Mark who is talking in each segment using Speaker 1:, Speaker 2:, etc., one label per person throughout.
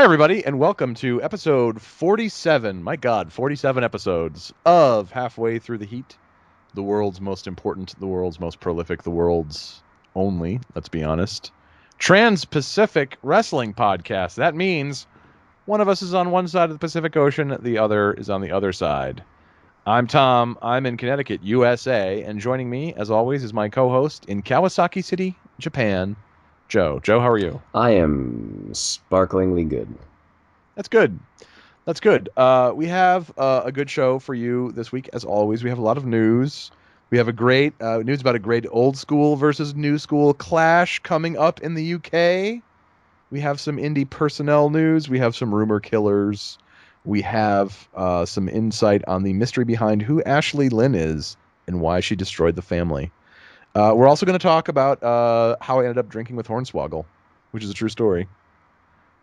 Speaker 1: everybody, and welcome to episode 47. My God, 47 episodes of Halfway Through the Heat, the world's most important, the world's most prolific, the world's only, let's be honest, Trans-Pacific Wrestling Podcast. That means one of us is on one side of the Pacific Ocean, the other is on the other side. I'm Tom. I'm in Connecticut, USA, and joining me, as always, is my co-host in Kawasaki City, Japan, Joe. Joe, how are you?
Speaker 2: I am sparklingly good.
Speaker 1: That's good. That's good. We have a good show for you this week, as always. We have a lot of news. We have a great news about a great old school versus new school clash coming up in the UK. We have some indie personnel news. We have some rumor killers. We have some insight on the mystery behind who Ashley Lynn is and why she destroyed the family. We're also going to talk about how I ended up drinking with Hornswoggle, which is a true story.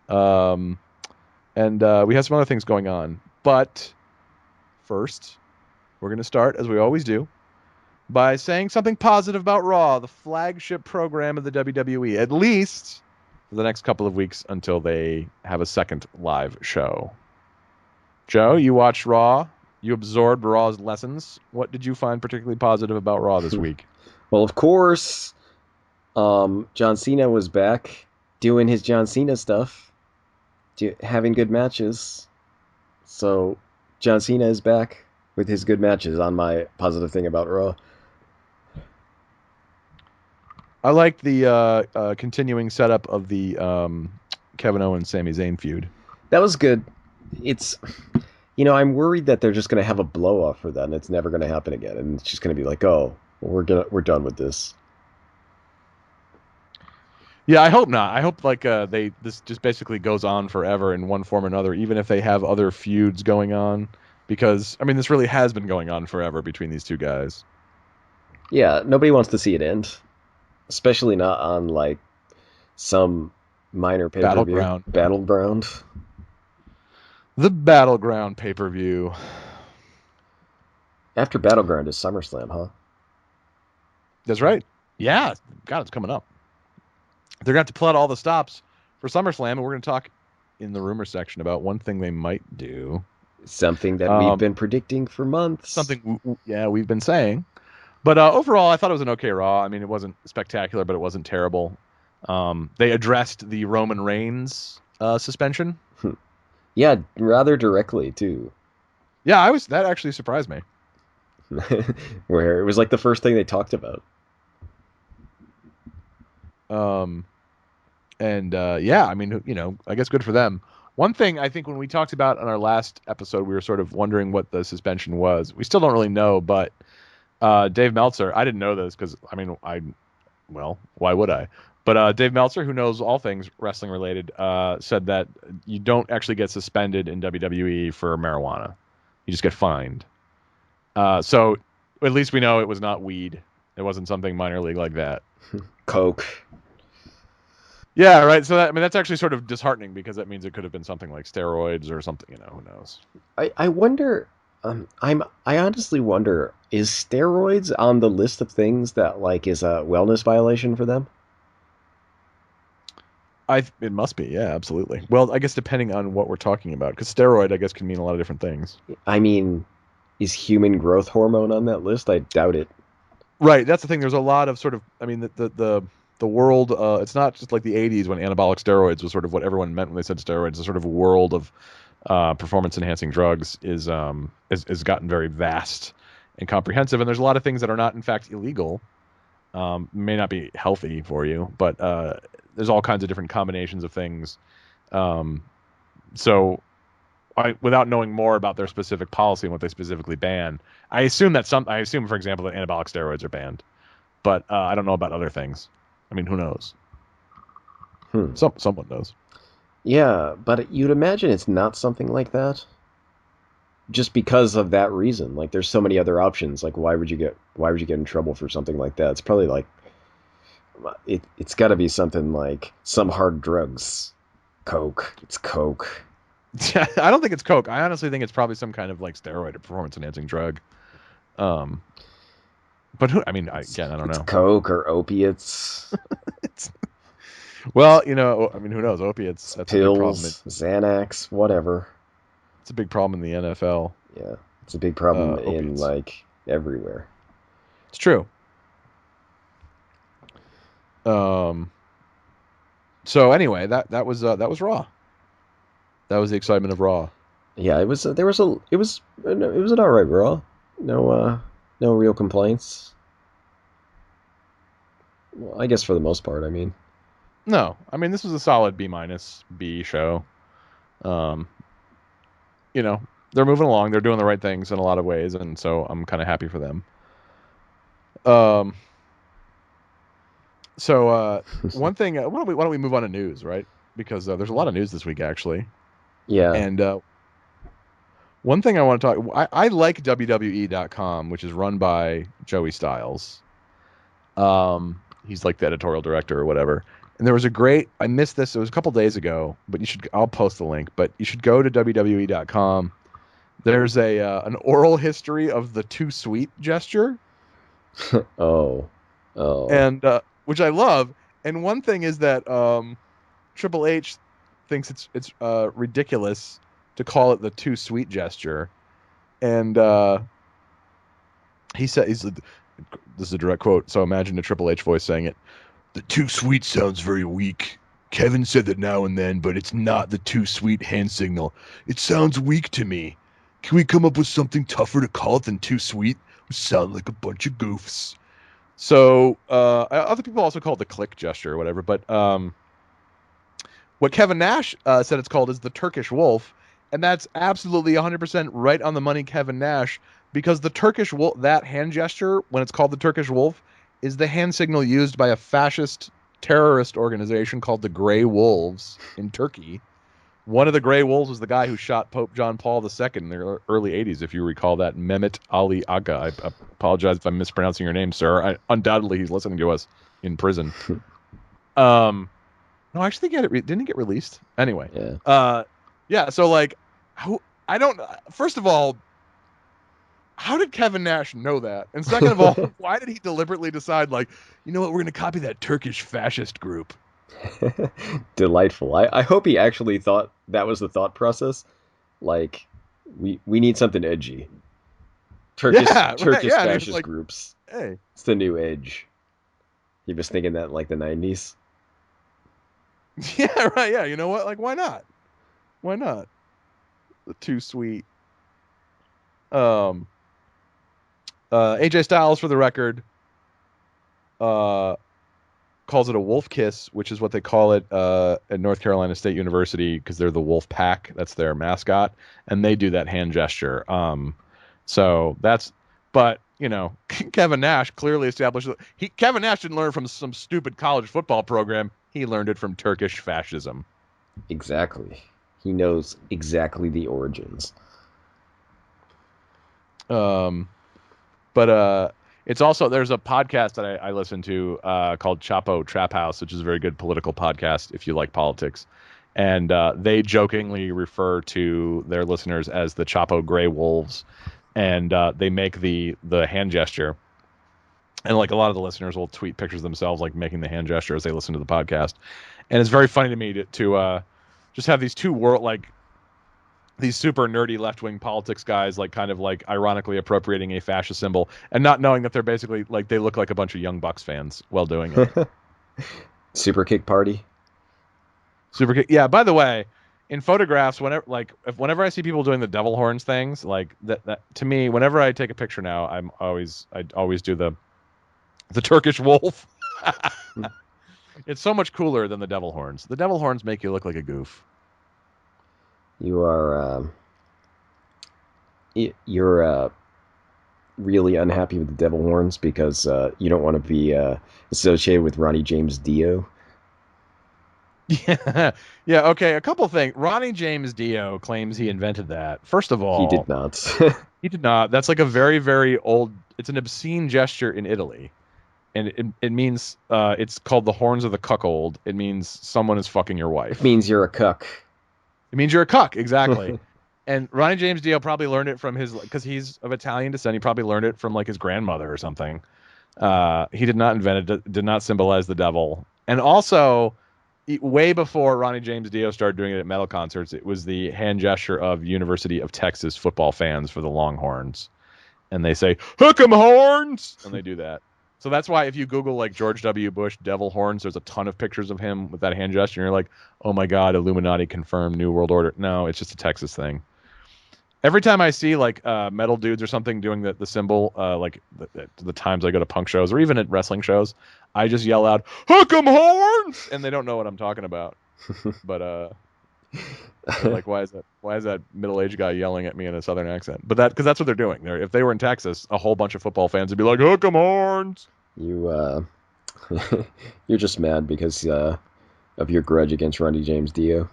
Speaker 1: And we have some other things going on. But first, we're going to start, as we always do, by saying something positive about Raw, the flagship program of the WWE, at least for the next couple of weeks until they have a second live show. Joe, you watched Raw. You absorbed Raw's lessons. What did you find particularly positive about Raw this week?
Speaker 2: Well, of course, John Cena was back doing his John Cena stuff, having good matches. So John Cena is back with his good matches on my positive thing about Raw.
Speaker 1: I liked the continuing setup of the Kevin Owens Sami Zayn feud.
Speaker 2: That was good. It's, I'm worried that they're just going to have a blow off for that, and it's never going to happen again, and it's just going to be like, oh, we're done with this.
Speaker 1: Yeah, I hope not. I hope this just basically goes on forever in one form or another, even if they have other feuds going on. Because this really has been going on forever between these two guys.
Speaker 2: Yeah, nobody wants to see it end, especially not on some minor pay-per-view. Battleground.
Speaker 1: The Battleground pay-per-view.
Speaker 2: After Battleground is SummerSlam, huh?
Speaker 1: That's right. Yeah. God, it's coming up. They're going to have to pull out all the stops for SummerSlam, and we're going to talk in the rumor section about one thing they might do.
Speaker 2: Something that we've been predicting for months.
Speaker 1: Something, we've been saying. But overall, I thought it was an okay Raw. It wasn't spectacular, but it wasn't terrible. They addressed the Roman Reigns suspension.
Speaker 2: Yeah, rather directly, too.
Speaker 1: Yeah, that actually surprised me.
Speaker 2: Where it was like the first thing they talked about.
Speaker 1: I guess good for them. One thing I think when we talked about on our last episode, we were sort of wondering what the suspension was. We still don't really know, but Dave Meltzer, I didn't know this because, why would I? But Dave Meltzer, who knows all things wrestling related, said that you don't actually get suspended in WWE for marijuana. You just get fined. So at least we know it was not weed. It wasn't something minor league like that.
Speaker 2: Coke.
Speaker 1: Yeah, right. So that's actually sort of disheartening because that means it could have been something like steroids or something. Who knows?
Speaker 2: I wonder. I honestly wonder, is steroids on the list of things that is a wellness violation for them?
Speaker 1: It must be, yeah, absolutely. Well, I guess depending on what we're talking about, because steroid, I guess, can mean a lot of different things.
Speaker 2: Is human growth hormone on that list? I doubt it.
Speaker 1: Right, that's the thing. There's a lot of sort of, the world. It's not just like the '80s when anabolic steroids was sort of what everyone meant when they said steroids. The sort of world of performance-enhancing drugs is gotten very vast and comprehensive, and there's a lot of things that are not, in fact, illegal. May not be healthy for you, but there's all kinds of different combinations of things. So, without knowing more about their specific policy and what they specifically ban, I assume, for example, that anabolic steroids are banned, but I don't know about other things. Who knows? Someone knows.
Speaker 2: Yeah, but you'd imagine it's not something like that. Just because of that reason, there's so many other options. Why would you get in trouble for something like that? It's probably it's got to be something like some hard drugs, Coke. It's Coke.
Speaker 1: I don't think it's Coke. I honestly think it's probably some kind of steroid or performance enhancing drug. But who? I don't know.
Speaker 2: Coke or opiates.
Speaker 1: Well, I mean, who knows? Opiates. That's a big problem.
Speaker 2: Pills, Xanax, whatever.
Speaker 1: It's a big problem in the NFL.
Speaker 2: Yeah, it's a big problem in
Speaker 1: Opiates.
Speaker 2: like everywhere.
Speaker 1: It's true. Um. So anyway, that was Raw. That was the excitement of Raw.
Speaker 2: Yeah, it was. There was a. It was an alright Raw. No, no real complaints. Well, I guess for the most part. I mean,
Speaker 1: No, I mean this was a solid B minus B show. Um. You know, they're moving along. They're doing the right things in a lot of ways, and so I'm kind of happy for them. Um. So one thing. Why don't we move on to news, right? Because there's a lot of news this week actually,
Speaker 2: yeah.
Speaker 1: and one thing I want to talk. I like WWE.com, which is run by Joey Styles. He's like the editorial director or whatever. And there was a great. I missed this. It was a couple days ago, but you should. I'll post the link. But you should go to WWE.com. There's an oral history of the too sweet gesture,
Speaker 2: Oh, oh.
Speaker 1: and which I love. And one thing is that Triple H thinks it's ridiculous to call it the too sweet gesture, and he said this is a direct quote. So imagine a Triple H voice saying it. The too sweet sounds very weak. Kevin said that now and then, but it's not the too sweet hand signal. It sounds weak to me. Can we come up with something tougher to call it than too sweet? We sound like a bunch of goofs. So other people also call it the click gesture or whatever. But what Kevin Nash said it's called is the Turkish wolf, and that's absolutely 100% right on the money, Kevin Nash, because the Turkish wolf, that hand gesture, when it's called the Turkish wolf, is the hand signal used by a fascist terrorist organization called the Grey Wolves in Turkey. One of the Grey Wolves was the guy who shot Pope John Paul II in the early 80s, if you recall that, Mehmet Ali Aga. I apologize if I'm mispronouncing your name, sir. Undoubtedly, he's listening to us in prison. Um, no, I actually think didn't he get released? Anyway,
Speaker 2: Yeah.
Speaker 1: yeah. So like, I don't. First of all, how did Kevin Nash know that? And second of all, why did he deliberately decide like, you know what, we're going to copy that Turkish fascist group?
Speaker 2: Delightful. I hope he actually thought that was the thought process. Like, we need something edgy.
Speaker 1: Yeah, right.
Speaker 2: Turkish
Speaker 1: Yeah, and he was
Speaker 2: fascist
Speaker 1: like,
Speaker 2: groups.
Speaker 1: hey,
Speaker 2: It's the new edge. He was thinking that in, like the 90s.
Speaker 1: yeah, right. Yeah, you know what? Like, why not? Why not? The too sweet. Um, AJ Styles, for the record, uh, calls it a wolf kiss, which is what they call it at North Carolina State University because they're the Wolf Pack. That's their mascot, and they do that hand gesture. So that's, but Kevin Nash clearly established Kevin Nash didn't learn from some stupid college football program. He learned it from Turkish fascism.
Speaker 2: Exactly. He knows exactly the origins.
Speaker 1: Um, but it's also there's a podcast that I listen to called Chapo Trap House, which is a very good political podcast if you like politics, and they jokingly refer to their listeners as the Chapo Gray Wolves, and they make the hand gesture, and like a lot of the listeners will tweet pictures of themselves like making the hand gesture as they listen to the podcast, and it's very funny to me to just have these two world like these super nerdy left-wing politics guys like kind of like ironically appropriating a fascist symbol and not knowing that they're basically like they look like a bunch of Young Bucks fans while doing it.
Speaker 2: Super kick party.
Speaker 1: Super yeah, by the way, in photographs whenever I see people doing the devil horns things like that to me whenever I take a picture now I always do the Turkish wolf. It's so much cooler than the devil horns. The devil horns make you look like a goof.
Speaker 2: You are you're really unhappy with the devil horns because you don't want to be associated with Ronnie James Dio.
Speaker 1: Yeah, yeah. Okay, a couple things. Ronnie James Dio claims he invented that. First of
Speaker 2: He
Speaker 1: all,
Speaker 2: did not.
Speaker 1: he did not. That's like a very, very old. It's an obscene gesture in Italy, and it means it's called the horns of the cuckold. It means someone is fucking your
Speaker 2: It
Speaker 1: wife.
Speaker 2: means you're a cuck.
Speaker 1: It means you're a cuck, exactly. And Ronnie James Dio probably learned it from his because he's of Italian descent. He probably learned it from like his grandmother or something. He did not invent it. Did not symbolize the devil, and also. way before Ronnie James Dio started doing it at metal concerts, it was the hand gesture of University of Texas football fans for the Longhorns, and they say "Hook 'em horns" when they do that. So that's why if you Google like George W. Bush devil horns, there's a ton of pictures of him with that hand gesture, and you're like, oh my god, Illuminati confirmed New World Order. No, it's just a Texas thing. Every time I see like metal dudes or something doing the symbol, like the times I go to punk shows or even at wrestling shows, I just yell out "Hook 'em horns," and they don't know what I'm talking about. But they're like, why is that middle-aged guy yelling at me in a southern accent? But because that's what they're doing. If they were in Texas, a whole bunch of football fans would be like, "Hook 'em horns."
Speaker 2: You you're just mad because of your grudge against Ronnie James Dio.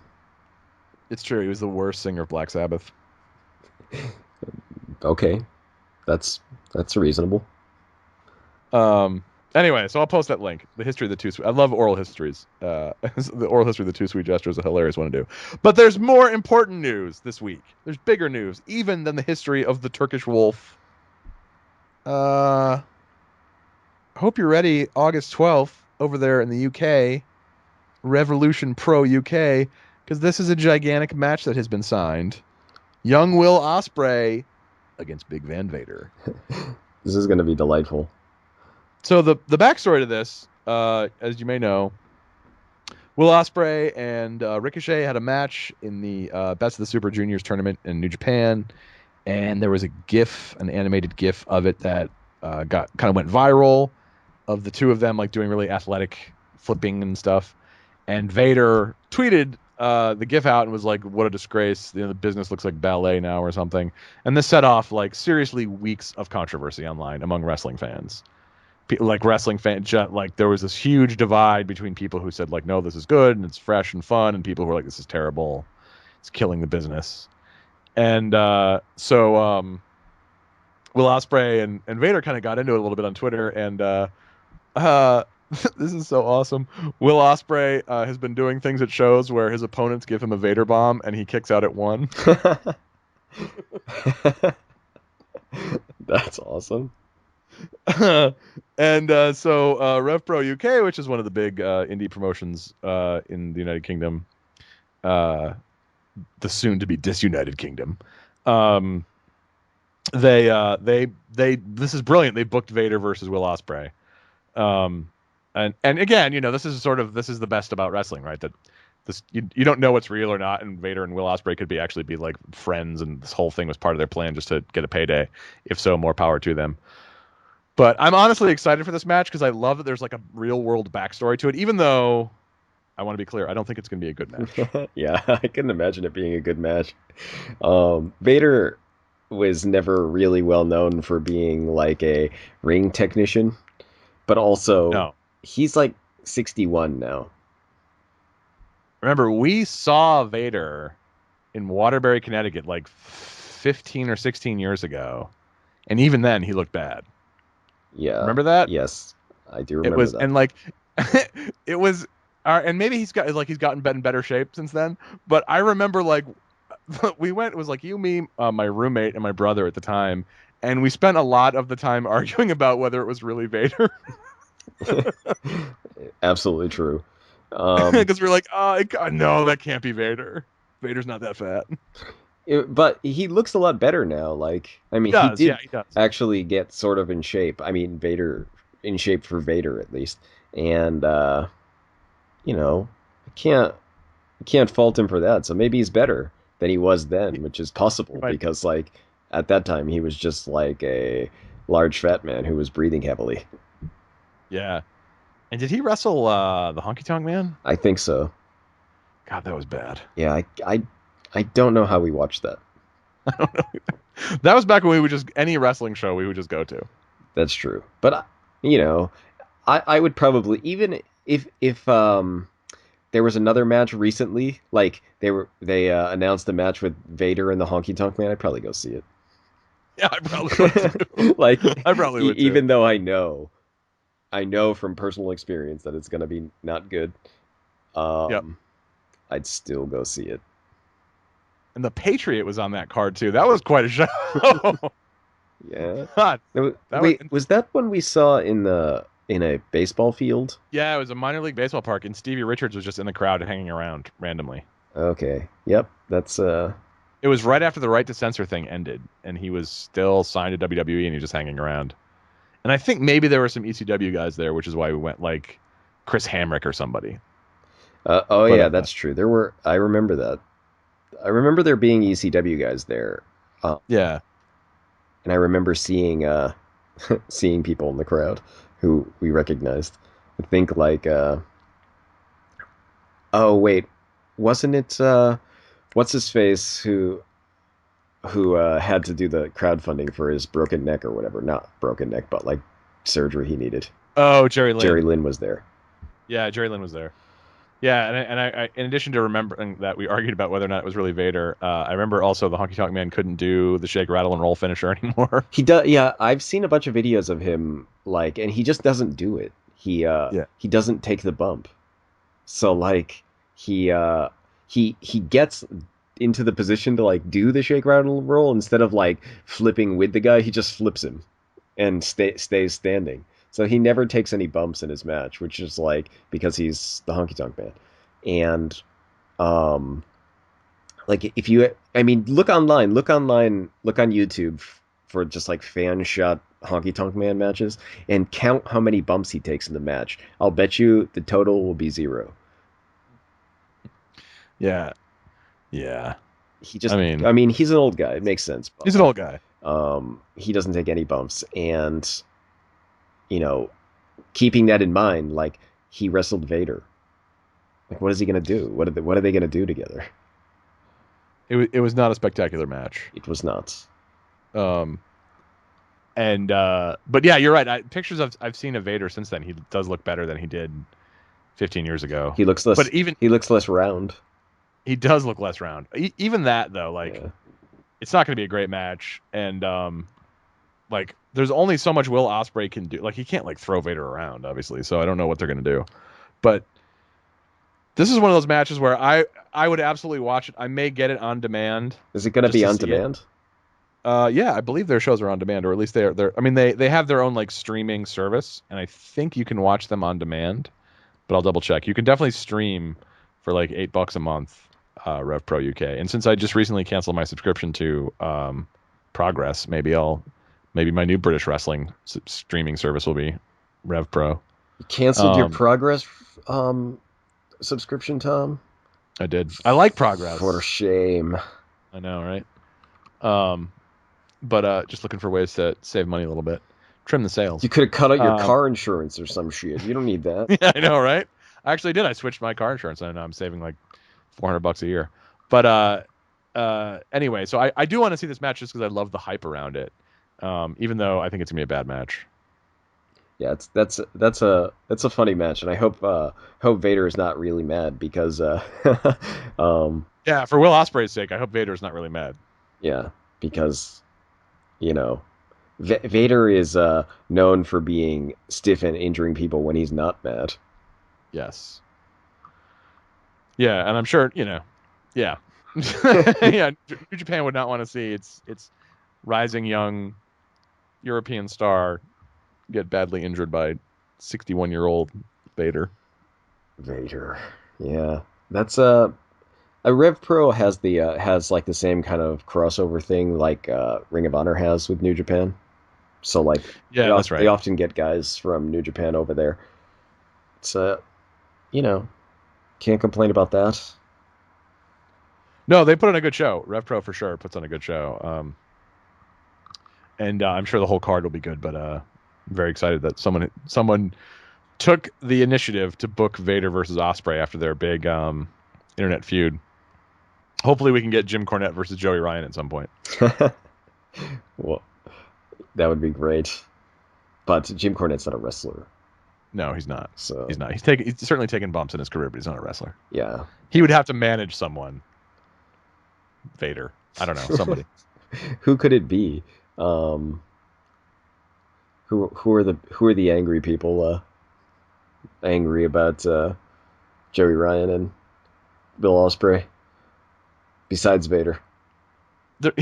Speaker 1: It's true. He was the worst singer of Black Sabbath.
Speaker 2: Okay, that's reasonable.
Speaker 1: Anyway, so I'll post that link. The history of the two. I love oral histories. The oral history of the two sweet gestures is a hilarious one to do. But there's more important news this week. There's bigger news, even than the history of the Turkish wolf. Hope you're ready. August 12th over there in the UK, Revolution Pro UK, because this is a gigantic match that has been signed. Young Will Ospreay against Big Van Vader.
Speaker 2: This is going to be delightful.
Speaker 1: So the backstory to this, as you may know, Will Ospreay and Ricochet had a match in the Best of the Super Juniors tournament in New Japan, and there was a GIF, an animated GIF of it that went viral, of the two of them like doing really athletic flipping and stuff. And Vader tweeted the GIF out and was like, "What a disgrace! The business looks like ballet now or something." And this set off like seriously weeks of controversy online among wrestling fans. Like wrestling fans, like there was this huge divide between people who said like, "No, this is good and it's fresh and fun," and people who were like, "This is terrible, it's killing the business." And so Will Ospreay and Vader kind of got into it a little bit on Twitter, and this is so awesome. Will Ospreay has been doing things at shows where his opponents give him a Vader bomb and he kicks out at one.
Speaker 2: That's awesome.
Speaker 1: And so Rev Pro UK, which is one of the big indie promotions in the United Kingdom, the soon-to-be disunited kingdom, they this is brilliant. They booked Vader versus Will Ospreay, and again, this is the best about wrestling, right? That this you don't know what's real or not, and Vader and Will Ospreay could actually be like friends, and this whole thing was part of their plan just to get a payday. If so, more power to them. But I'm honestly excited for this match because I love that there's like a real world backstory to it, even though I want to be clear, I don't think it's going to be a good match.
Speaker 2: Yeah, I couldn't imagine it being a good match. Vader was never really well known for being like a ring technician, but also
Speaker 1: No.
Speaker 2: He's like 61 now.
Speaker 1: Remember, we saw Vader in Waterbury, Connecticut like 15 or 16 years ago, and even then he looked bad.
Speaker 2: Yeah.
Speaker 1: Remember that?
Speaker 2: Yes, I do remember that.
Speaker 1: And like it was and maybe he's gotten in better shape since then, but I remember like we went, it was like you, me, my roommate and my brother at the time, and we spent a lot of the time arguing about whether it was really Vader.
Speaker 2: Absolutely true.
Speaker 1: Because we're like, oh no, that can't be Vader. Vader's not that fat.
Speaker 2: But he looks a lot better now. Like, I mean, he did actually get sort of in shape. I mean, Vader in shape for Vader at least, and I can't fault him for that. So maybe he's better than he was then, which is possible because like at that time he was just like a large fat man who was breathing heavily.
Speaker 1: Yeah. And did he wrestle the Honky Tonk Man?
Speaker 2: I think so.
Speaker 1: God, that was bad.
Speaker 2: Yeah, I don't know how we watched that.
Speaker 1: I don't know. That was back when we would just, any wrestling show we would just go to.
Speaker 2: That's true. But I would probably, even if there was another match recently, like they announced a match with Vader and the Honky Tonk Man, I'd probably go see it.
Speaker 1: Yeah, I probably would too.
Speaker 2: Like,
Speaker 1: I probably would too.
Speaker 2: Even though I know from personal experience that it's gonna be not good.
Speaker 1: Yep.
Speaker 2: I'd still go see it.
Speaker 1: And the Patriot was on that card too. That was quite a show.
Speaker 2: Yeah.
Speaker 1: God,
Speaker 2: was that one we saw in the in a baseball field.
Speaker 1: Yeah, it was a minor league baseball park, and Stevie Richards was just in the crowd hanging around randomly.
Speaker 2: Okay. Yep. That's
Speaker 1: It was right after the Right to Censor thing ended, and he was still signed to WWE, and he was just hanging around. And I think maybe there were some ECW guys there, which is why we went like Chris Hamrick or somebody.
Speaker 2: oh
Speaker 1: But
Speaker 2: yeah, that's true. There were I remember that. I remember there being ECW guys there.
Speaker 1: yeah,
Speaker 2: And I remember seeing seeing people in the crowd who we recognized. I think like oh wait, wasn't it what's his face who had to do the crowdfunding for his broken neck or whatever? Not broken neck, but like surgery he needed.
Speaker 1: oh, Jerry
Speaker 2: Jerry
Speaker 1: Lynn.
Speaker 2: Lynn was there.
Speaker 1: Yeah, Jerry Lynn was there. Yeah, I in addition to remembering that we argued about whether or not it was really Vader, I remember also the Honky Tonk Man couldn't do the shake, rattle, and roll finisher anymore.
Speaker 2: He does. Yeah, I've seen a bunch of videos of him like, and he just doesn't do it.
Speaker 1: Yeah.
Speaker 2: He doesn't take the bump. So like he gets into the position to like do the shake rattle roll instead of like flipping with the guy, he just flips him and stays standing. So he never takes any bumps in his match, which is like because he's the Honky Tonk Man. And um like if you I mean look online, look on YouTube for just like fan shot Honky Tonk Man matches and count how many bumps he takes in the match. I'll bet you the total will be zero.
Speaker 1: Yeah, yeah.
Speaker 2: He just
Speaker 1: I mean,
Speaker 2: I mean he's an old guy, it makes sense, but
Speaker 1: he's an old guy.
Speaker 2: he doesn't take any bumps. And you know, keeping that in mind, like he wrestled Vader, like what is he gonna do? What are they gonna do together?
Speaker 1: It was not a spectacular match.
Speaker 2: It was nuts.
Speaker 1: Um, and but yeah, you're right. Pictures I've seen of Vader since then, he does look better than he did 15 years ago.
Speaker 2: He looks less
Speaker 1: But even
Speaker 2: he looks less round.
Speaker 1: he does look less round. Even that though, like
Speaker 2: Yeah.
Speaker 1: it's not going to be a great match, and like there's only so much Will Ospreay can do. Like he can't like throw Vader around, obviously. So I don't know what they're going to do. But this is one of those matches where I would absolutely watch it. I may get it on demand.
Speaker 2: Is it gonna
Speaker 1: Just
Speaker 2: be
Speaker 1: to
Speaker 2: on
Speaker 1: see it.
Speaker 2: demand?
Speaker 1: Yeah, I believe their shows are on demand, or at least they're. I mean, they have their own like streaming service, and I think you can watch them on demand. But I'll double check. You can definitely stream for like $8 a month, Rev Pro UK. And since I just recently canceled my subscription to Progress, maybe my new British wrestling streaming service will be Rev Pro.
Speaker 2: You canceled your
Speaker 1: Um,
Speaker 2: Progress subscription, Tom?
Speaker 1: I did. I like Progress.
Speaker 2: For shame.
Speaker 1: I know, right? But just looking for ways to save money a little bit, trim the sales.
Speaker 2: You could have cut out your
Speaker 1: Um,
Speaker 2: car insurance or some shit. You don't need that.
Speaker 1: Yeah, I know, right? I actually did. I switched my car insurance, and I'm saving like $400 a year. But anyway, so I do want to see this match just because I love the hype around it. Even though I think it's gonna be a bad match.
Speaker 2: Yeah, that's a funny match, and I hope Vader is not really mad because
Speaker 1: Yeah, for Will Ospreay's sake, I hope Vader's not really mad.
Speaker 2: yeah, because you know Vader is known for being stiff and injuring people when he's not mad.
Speaker 1: Yes. Yeah, and I'm sure yeah, yeah. New Japan would not want to see its rising young European star get badly injured by 61-year-old Vader.
Speaker 2: Vader, yeah, that's a Rev Pro has like the same kind of crossover thing like Ring of Honor has with New Japan. So like
Speaker 1: Yeah, that's right.
Speaker 2: they often get guys from New Japan over there. It's you know, can't complain about that.
Speaker 1: No, they put on a good show. Rev Pro for sure puts on a good show. And I'm sure the whole card will be good. But I'm very excited that someone took the initiative to book Vader versus Ospreay after their big internet feud. Hopefully, we can get Jim Cornette versus Joey Ryan at some point.
Speaker 2: Well, that would be great. But Jim Cornette's not a wrestler,
Speaker 1: No, he's not.
Speaker 2: so
Speaker 1: He's not. He's certainly taken bumps in his career, but he's not a wrestler.
Speaker 2: yeah.
Speaker 1: He would have to manage someone. Vader. I don't know, somebody.
Speaker 2: Who could it be? Who are the angry people angry about Joey Ryan and Bill Ospreay besides Vader?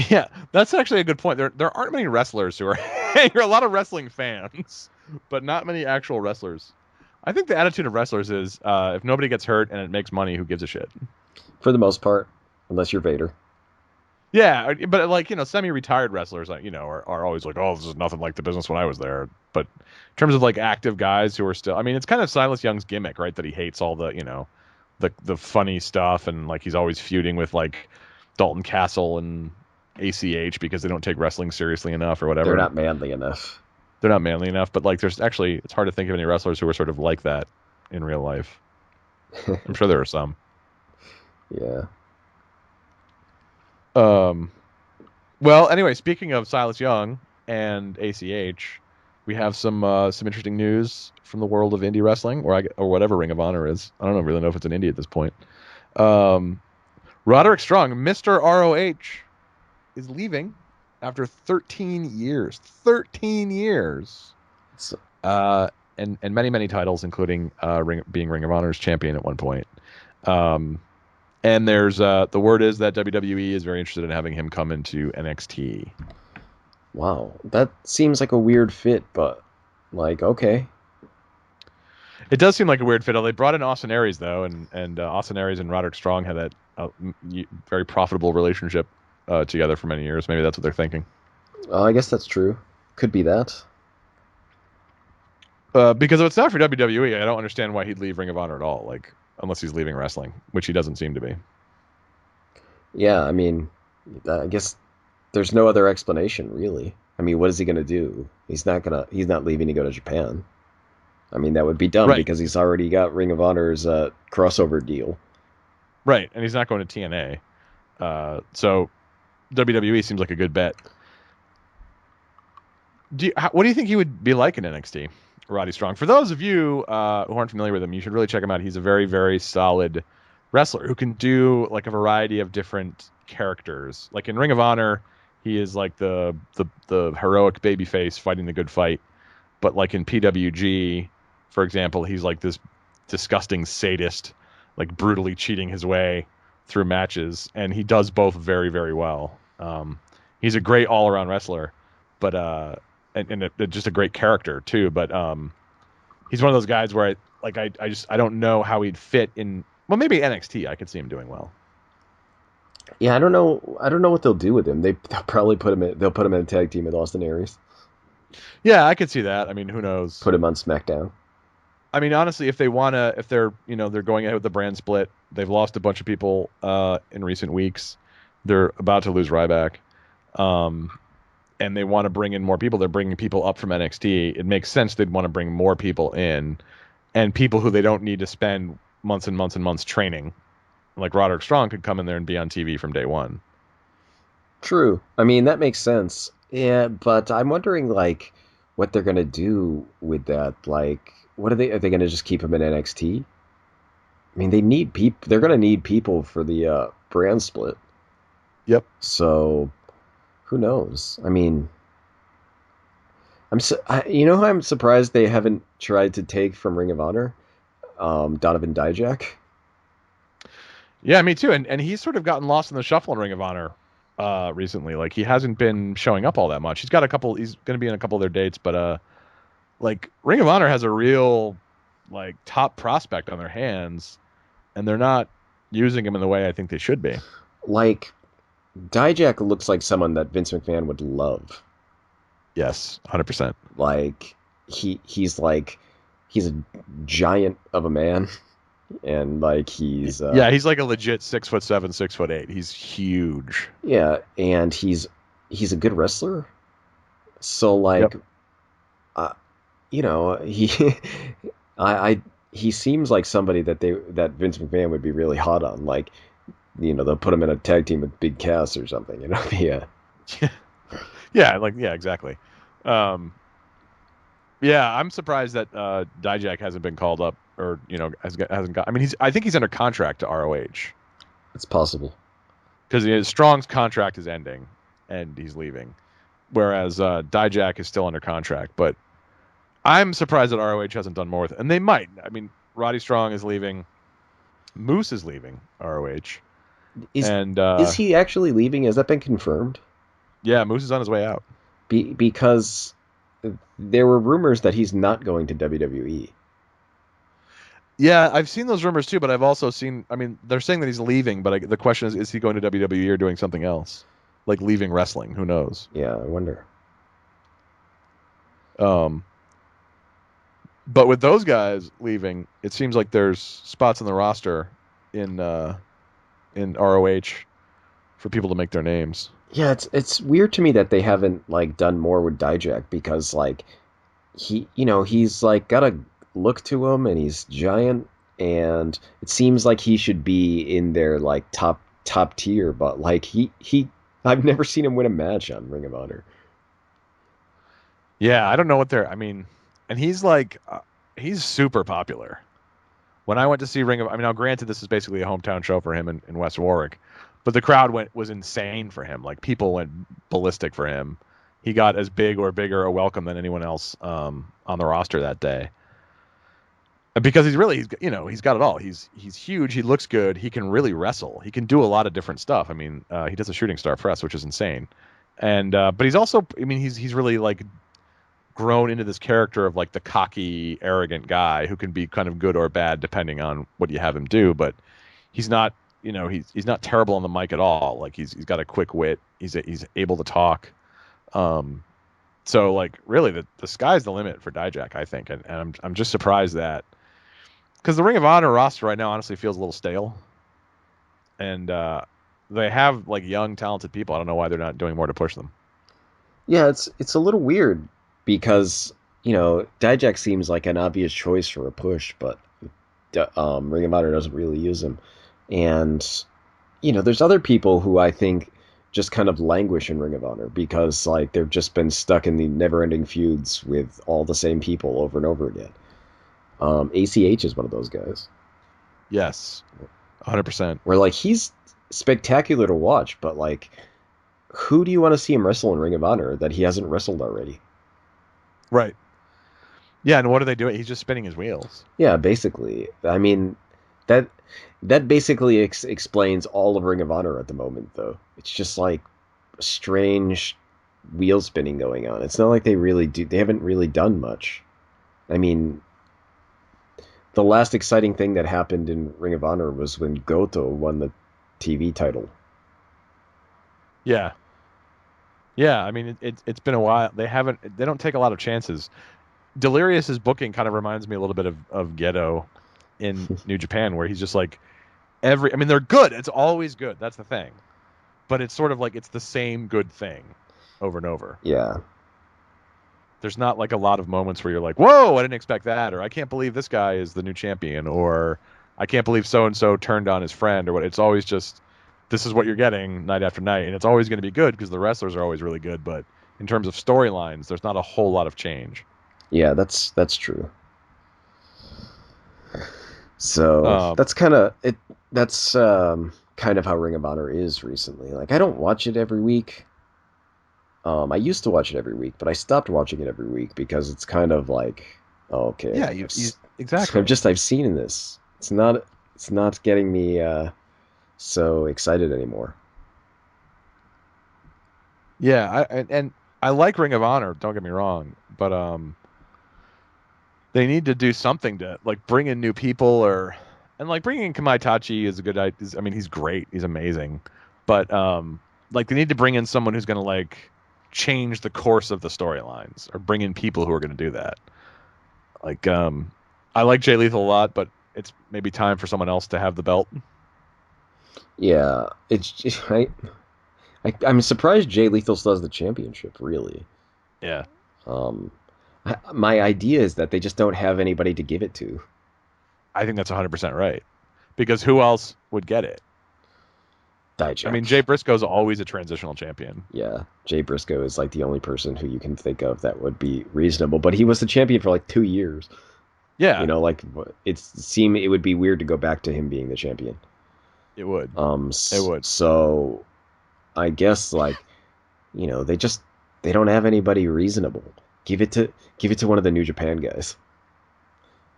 Speaker 1: Yeah, that's actually a good point. There aren't many wrestlers who are. You're a lot of wrestling fans but not many actual wrestlers. I think the attitude of wrestlers is if nobody gets hurt and it makes money, who gives a shit?
Speaker 2: For the most part, unless you're Vader.
Speaker 1: Yeah, but like semi-retired wrestlers, like are always like, oh, this is nothing like the business when I was there. But in terms of like active guys who are still, I mean, it's kind of Silas Young's gimmick, right? That he hates all the the funny stuff, and like he's always feuding with like Dalton Castle and ACH because they don't take wrestling seriously enough or
Speaker 2: They're
Speaker 1: whatever.
Speaker 2: not manly enough.
Speaker 1: They're not manly enough, but like there's actually it's hard to think of any wrestlers who are sort of like that in real life. I'm sure there are some.
Speaker 2: Yeah.
Speaker 1: Um, well, anyway, speaking of Silas Young and ACH, we have some interesting news from the world of indie wrestling, or whatever Ring of Honor is. I don't really know if it's an indie at this point. Um, Roderick Strong, Mr. ROH, is leaving after 13 years. 13 years.
Speaker 2: So,
Speaker 1: And many titles, including being Ring of Honor's champion at one point. And there's the word is that WWE is very interested in having him come into NXT.
Speaker 2: wow. That seems like a weird fit, but like, okay.
Speaker 1: It does seem like a weird fit. They brought in Austin Aries though, and Austin Aries and Roderick Strong had that very profitable relationship together for many years. Maybe that's what they're thinking.
Speaker 2: I guess that's true. Could be that.
Speaker 1: Because if it's not for WWE, I don't understand why he'd leave Ring of Honor at all. Like, unless he's leaving wrestling, which he doesn't seem to be.
Speaker 2: Yeah, I mean, I guess there's no other explanation really. I mean, what is he gonna do? He's not leaving to go to Japan. I mean, that would be dumb
Speaker 1: Right,
Speaker 2: because he's already got Ring of Honor's crossover deal.
Speaker 1: right, and he's not going to TNA. So WWE seems like a good bet. What do you think he would be like in NXT, Roddy Strong? For those of you who aren't familiar with him, you should really check him out. He's a very solid wrestler who can do like a variety of different characters. Like in Ring of Honor, he is like the heroic babyface fighting the good fight. But like in PWG, for example, he's like this disgusting sadist, like brutally cheating his way through matches, and he does both very well. He's a great all around wrestler, but just a great character too. But he's one of those guys where I don't know how he'd fit in. Well, maybe NXT. I could see him doing well.
Speaker 2: Yeah, I don't know. I don't know what they'll do with him. They'll probably put him in. They'll put him in a tag team with Austin Aries.
Speaker 1: Yeah, I could see that. I mean, who knows?
Speaker 2: Put him on SmackDown.
Speaker 1: I mean, honestly, if they're they're going ahead with the brand split, they've lost a bunch of people in recent weeks. They're about to lose Ryback, and they want to bring in more people. They're bringing people up from NXT. It makes sense they'd want to bring more people in, and people who they don't need to spend months and months and months training. Like Roderick Strong could come in there and be on TV from day one.
Speaker 2: True. I mean, that makes sense. Yeah, but I'm wondering like what they're gonna do with that. Like, what are they gonna just keep him in NXT? I mean, they need people. They're gonna need people for the brand split.
Speaker 1: Yep.
Speaker 2: So, who knows? I mean, you know, I'm surprised they haven't tried to take from Ring of Honor, Donovan Dijak.
Speaker 1: Yeah, me too. And he's sort of gotten lost in the shuffle in Ring of Honor recently. Like he hasn't been showing up all that much. He's got a couple. He's going to be in a couple of their dates, but like Ring of Honor has a real like top prospect on their hands, and they're not using him in the way I think they should be.
Speaker 2: Like, Dijak looks like someone that Vince McMahon would love.
Speaker 1: Yes, 100%.
Speaker 2: Like, he's like he's a giant of a man, and like
Speaker 1: Yeah, he's like a legit 6'7", 6'8". He's huge.
Speaker 2: yeah, and he's a good wrestler. So like,
Speaker 1: Yep.
Speaker 2: you know, I he seems like somebody that Vince McMahon would be really hot on. Like, you know, they'll put him in a tag team with Big Cass or something. You know, yeah.
Speaker 1: Yeah, exactly. Um, yeah, I'm surprised that Dijak hasn't been called up or hasn't got. I mean, I think he's under contract to ROH
Speaker 2: It's possible.
Speaker 1: because Strong's contract is ending and he's leaving, whereas Dijak is still under contract. But I'm surprised that ROH hasn't done more with it, and they might. I mean, Roddy Strong is leaving, Moose is leaving ROH,
Speaker 2: Is
Speaker 1: and
Speaker 2: is he actually leaving? Has that been confirmed?
Speaker 1: yeah, Moose is on his way out.
Speaker 2: Because there were rumors that he's not going to WWE.
Speaker 1: Yeah, I've seen those rumors too, but I've also seen. I mean, they're saying that he's leaving, but the question is he going to WWE or doing something else, like leaving wrestling? Who knows?
Speaker 2: Yeah, I wonder.
Speaker 1: Um, but with those guys leaving, it seems like there's spots in the roster in ROH for people to make their names.
Speaker 2: Yeah, it's weird to me that they haven't like done more with Dijak because like he's like got a look to him and he's giant and it seems like he should be in their like top tier, but like he I've never seen him win a match on Ring of Honor.
Speaker 1: Yeah, I don't know what they're. I mean, and he's like, he's super popular. When I went to see Ring of, I mean, now granted, this is basically a hometown show for him in West Warwick, but the crowd was insane for him. Like people went ballistic for him. He got as big or bigger a welcome than anyone else on the roster that day. Because he's got it all. He's huge. He looks good. He can really wrestle. He can do a lot of different stuff. I mean, he does a shooting star press, which is insane. And but he's also, I mean, he's really like grown into this character of like the cocky, arrogant guy who can be kind of good or bad depending on what you have him do. But he's not, he's not terrible on the mic at all. Like he's got a quick wit. He's able to talk. So like really the sky's the limit for Dijak, I think, and I'm just surprised that because the Ring of Honor roster right now honestly feels a little stale, and they have like young talented people. I don't know why they're not doing more to push them.
Speaker 2: Yeah, it's a little weird because Dijak seems like an obvious choice for a push, but Ring of Honor doesn't really use him, and there's other people who I think just kind of languish in Ring of Honor because like they've just been stuck in the never-ending feuds with all the same people over and over again. ACH is one of those guys.
Speaker 1: Yes, 100%.
Speaker 2: Where like he's spectacular to watch, but like who do you want to see him wrestle in Ring of Honor that he hasn't wrestled already?
Speaker 1: Right. Yeah, and what are they doing? He's just spinning his wheels.
Speaker 2: Yeah, basically. I mean, that that basically explains all of Ring of Honor at the moment, though. It's just like strange wheel spinning going on. It's not like they really do. They haven't really done much. I mean, the last exciting thing that happened in Ring of Honor was when Goto won the TV title.
Speaker 1: Yeah. Yeah, I mean it's been a while. They don't take a lot of chances. Delirious's booking kind of reminds me a little bit of Gedo in New Japan, where he's just like I mean, they're good. It's always good. That's the thing. But it's sort of like it's the same good thing over and over.
Speaker 2: Yeah.
Speaker 1: There's not like a lot of moments where you're like, whoa, I didn't expect that, or I can't believe this guy is the new champion, or I can't believe so and so turned on his friend, or what. It's always just this is what you're getting night after night, and it's always going to be good because the wrestlers are always really good. But in terms of storylines, there's not a whole lot of change.
Speaker 2: Yeah, that's true. So
Speaker 1: Um,
Speaker 2: that's kind of it. That's kind of how Ring of Honor is recently. Like I don't watch it every week. I used to watch it every week, but I stopped watching it every week because it's kind of like, oh, okay,
Speaker 1: yeah, exactly.
Speaker 2: I've seen this. It's not getting me so excited anymore.
Speaker 1: Yeah, and I like Ring of Honor. Don't get me wrong, but they need to do something to like bring in new people and like bringing in Kamaitachi is a good idea. I mean, he's great. He's amazing. But like they need to bring in someone who's going to like change the course of the storylines or bring in people who are going to do that. Like I like Jay Lethal a lot, but it's maybe time for someone else to have the belt.
Speaker 2: Yeah, it's just, I'm surprised Jay Lethal still has the championship. Really,
Speaker 1: Yeah.
Speaker 2: um, my idea is that they just don't have anybody to give it to.
Speaker 1: I think that's 100% right. Because who else would get it? I mean, Jay
Speaker 2: Dijak.
Speaker 1: Briscoe's always a transitional champion.
Speaker 2: Yeah, Jay Briscoe is like the only person who you can think of that would be reasonable, but he was the champion for like 2 years.
Speaker 1: Yeah,
Speaker 2: Like it would be weird to go back to him being the champion.
Speaker 1: it would. It would.
Speaker 2: So I guess like they don't have anybody reasonable. Give it to one of the New Japan guys.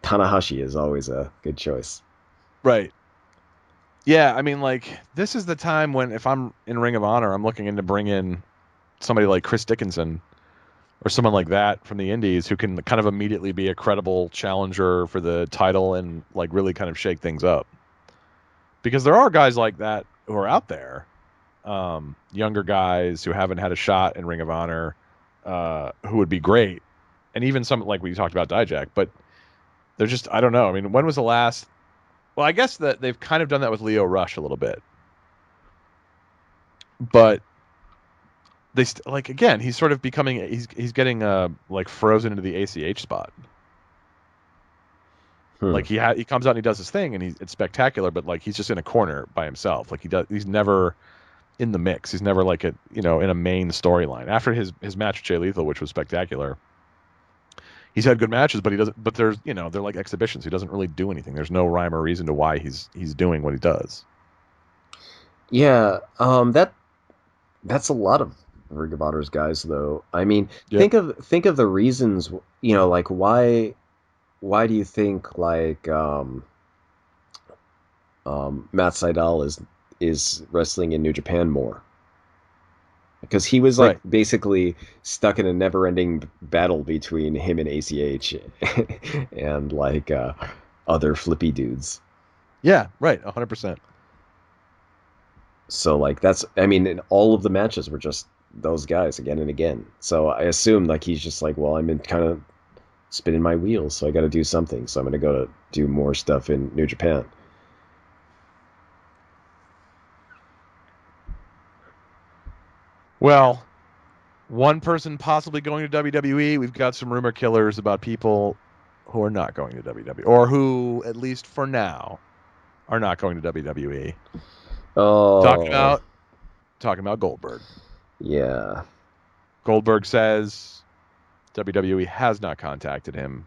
Speaker 2: Tanahashi is always a good choice.
Speaker 1: Right. Yeah, I mean, like, this is the time when if I'm in Ring of Honor, I'm looking in to bring in somebody like Chris Dickinson or someone like that from the Indies who can kind of immediately be a credible challenger for the title and like really kind of shake things up. Because there are guys like that who are out there, younger guys who haven't had a shot in Ring of Honor, who would be great, and even some like we talked about Dijak, but they're just I don't know. I mean, when was the last? Well, I guess that they've kind of done that with Leo Rush a little bit, but like again, he's sort of becoming he's getting like frozen into the ACH spot.
Speaker 2: Hmm.
Speaker 1: Like he comes out and he does his thing and it's spectacular, but like he's just in a corner by himself. Like he's never in the mix. He's never like in a main storyline. After his match with Jay Lethal, which was spectacular, he's had good matches, but he doesn't. But there's they're like exhibitions. He doesn't really do anything. There's no rhyme or reason to why he's doing what he does.
Speaker 2: Yeah, that's a lot of Ring of Honor's guys, though. I mean,
Speaker 1: Yeah.
Speaker 2: think of the reasons, like why do you think like Matt Sydal is wrestling in New Japan more? Because he was like
Speaker 1: Right.
Speaker 2: basically stuck in a never-ending battle between him and ACH and like other flippy dudes.
Speaker 1: Yeah. Right. 100%.
Speaker 2: So like that's I mean and all of the matches were just those guys again and again. So I assume like he's just like, well, I'm in kind of spinning my wheels, so I got to do something. So I'm going to go to do more stuff in New Japan.
Speaker 1: Well, one person possibly going to WWE. We've got some rumor killers about people who are not going to WWE, or who, at least for now, are not going to WWE. Talking
Speaker 2: Oh,
Speaker 1: about talking about Goldberg.
Speaker 2: yeah.
Speaker 1: Goldberg says WWE has not contacted him.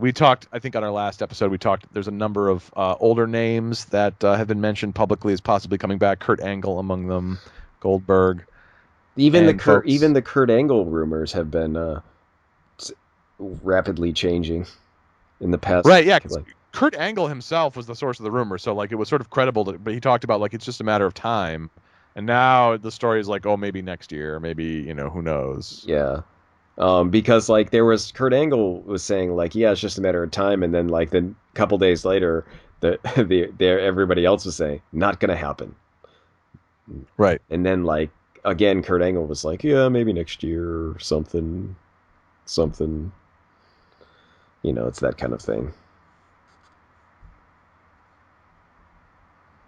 Speaker 1: We talked, I think, on our last episode. We talked. There's a number of older names that have been mentioned publicly as possibly coming back. Kurt Angle among them, Goldberg, and
Speaker 2: Even
Speaker 1: folks.
Speaker 2: the Kurt Angle rumors have been rapidly changing in the past.
Speaker 1: Right, yeah, because
Speaker 2: Like,
Speaker 1: Kurt Angle himself was the source of the rumor, so like it was sort of credible. But he talked about like it's just a matter of time, and now the story is like, oh, maybe next year, maybe who knows.
Speaker 2: yeah. Because like there was Kurt Angle was saying like, yeah, it's just a matter of time, and then like the couple days later, the everybody else was saying not gonna happen,
Speaker 1: Right.
Speaker 2: and then like again, Kurt Angle was like, yeah, maybe next year or something, something. It's that kind of thing.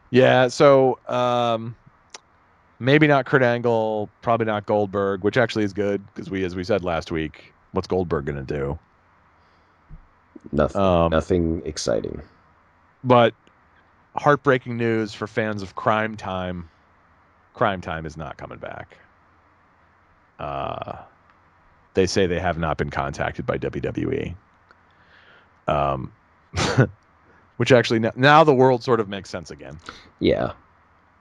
Speaker 1: Yeah. So maybe not Kurt Angle, probably not Goldberg, which actually is good because as we said last week, what's Goldberg gonna do?
Speaker 2: Nothing,
Speaker 1: Um,
Speaker 2: nothing exciting.
Speaker 1: but heartbreaking news for fans of Crime Time. Crime Time is not coming back. Uh, they say they have not been contacted by WWE. Um, which actually now the world sort of makes sense again.
Speaker 2: Yeah,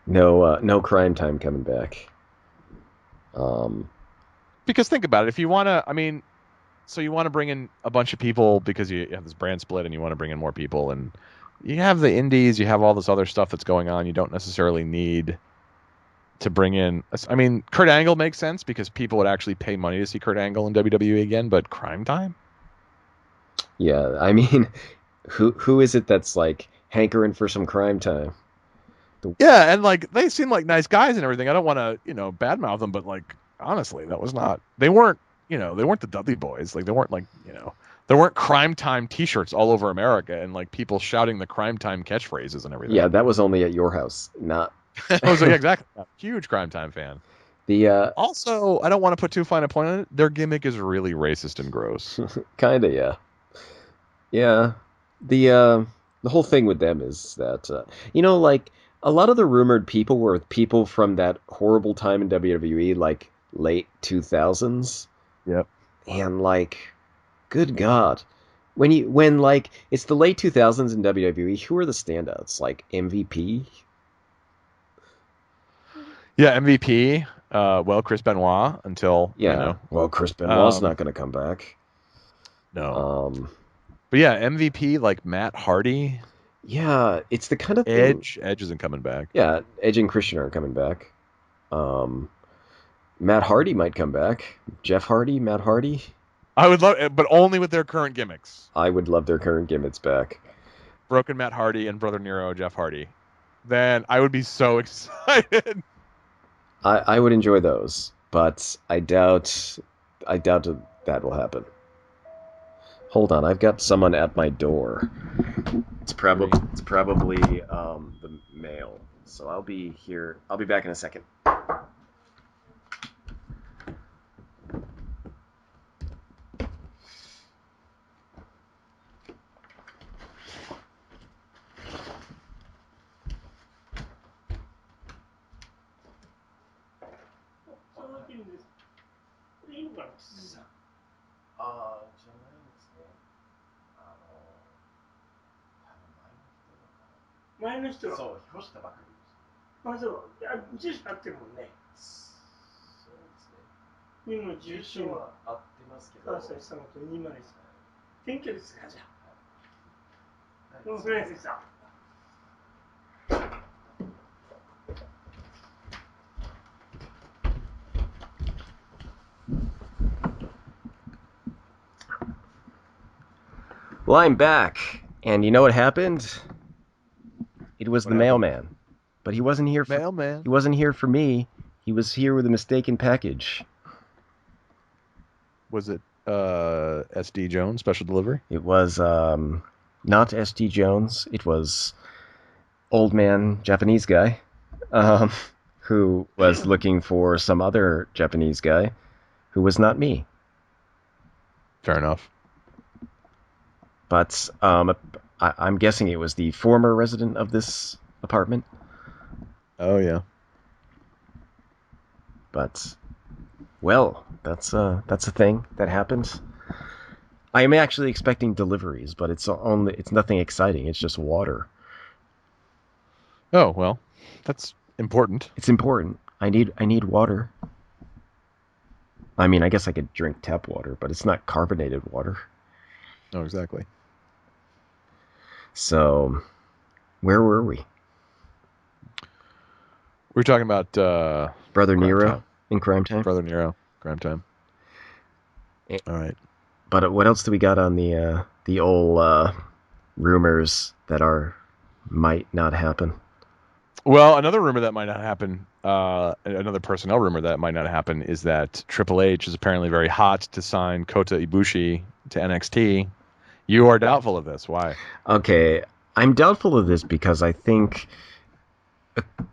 Speaker 2: no Crime Time coming back. Um,
Speaker 1: Because think about it, if you want to, I mean, so you want to bring in a bunch of people because you have this brand split and you want to bring in more people, and you have the indies, you have all this other stuff that's going on. You don't necessarily need to bring in. I mean, Kurt Angle makes sense because people would actually pay money to see Kurt Angle in WWE again, but Crime Time?
Speaker 2: yeah, I mean, who is it that's like hankering for some Crime Time? The,
Speaker 1: Yeah, and like they seem like nice guys and everything. I don't want to, badmouth them, but like honestly, that was not. They weren't, they weren't the Dudley Boys. Like they weren't like, there weren't Crime Time T-shirts all over America and like people shouting the Crime Time catchphrases and
Speaker 2: yeah,
Speaker 1: everything.
Speaker 2: that was only at your house, not
Speaker 1: I was like, yeah, exactly, yeah, huge Crime Time fan.
Speaker 2: the
Speaker 1: Also, I don't want to put too fine a point on it. Their gimmick is really racist and gross.
Speaker 2: kind of, yeah. Yeah. The the whole thing with them is that like a lot of the rumored people were people from that horrible time in WWE, like late 2000s.
Speaker 1: Yep.
Speaker 2: And like, good God. When like it's the late 2000s in WWE, who are the standouts? Like MVP?
Speaker 1: Yeah, MVP. Well, Chris Benoit until
Speaker 2: Yeah. Well, Chris Benoit's
Speaker 1: um,
Speaker 2: not going to come back.
Speaker 1: no.
Speaker 2: Um
Speaker 1: But yeah, MVP like Matt Hardy,
Speaker 2: yeah, it's the kind of thing.
Speaker 1: Edge. Edge isn't coming back.
Speaker 2: Yeah, Edge and Christian aren't coming back. Um Matt Hardy might come back. Jeff Hardy, Matt Hardy.
Speaker 1: I would love it, but only with their current gimmicks.
Speaker 2: I would love their current gimmicks back.
Speaker 1: Broken Matt Hardy and Brother Nero Jeff Hardy. Then I would be so excited.
Speaker 2: I would enjoy those, but I doubt that will happen. Hold on, I've got someone at my door. It's probably the mail. So I'll be here. I'll be back in a second. Well, I'm back, and you know what happened? It was the mailman, but he wasn't here.
Speaker 1: Mailman.
Speaker 2: He wasn't here for me. He was here with a mistaken package.
Speaker 1: Was it SD Jones special delivery?
Speaker 2: It was not SD Jones. It was old man Japanese guy, who was looking for some other Japanese guy, who was not me.
Speaker 1: Fair enough.
Speaker 2: But I'm guessing it was the former resident of this apartment.
Speaker 1: Oh yeah.
Speaker 2: But well, that's a thing that happens. I am actually expecting deliveries, but it's nothing exciting. It's just water.
Speaker 1: Oh well, that's important.
Speaker 2: It's important. I need water. I mean, I guess I could drink tap water, but it's not carbonated water.
Speaker 1: No, exactly.
Speaker 2: So, where were we?
Speaker 1: We were talking about
Speaker 2: Brother
Speaker 1: Crime
Speaker 2: Nero
Speaker 1: Time.
Speaker 2: in Crime Time.
Speaker 1: Brother Nero, Crime Time. All right.
Speaker 2: But what else do we got on the old rumors that might not happen?
Speaker 1: Well, another rumor that might not happen, another personnel rumor that might not happen, is that Triple H is apparently very hot to sign Kota Ibushi to NXT. You are doubtful of this. Why?
Speaker 2: Okay, I'm doubtful of this because I think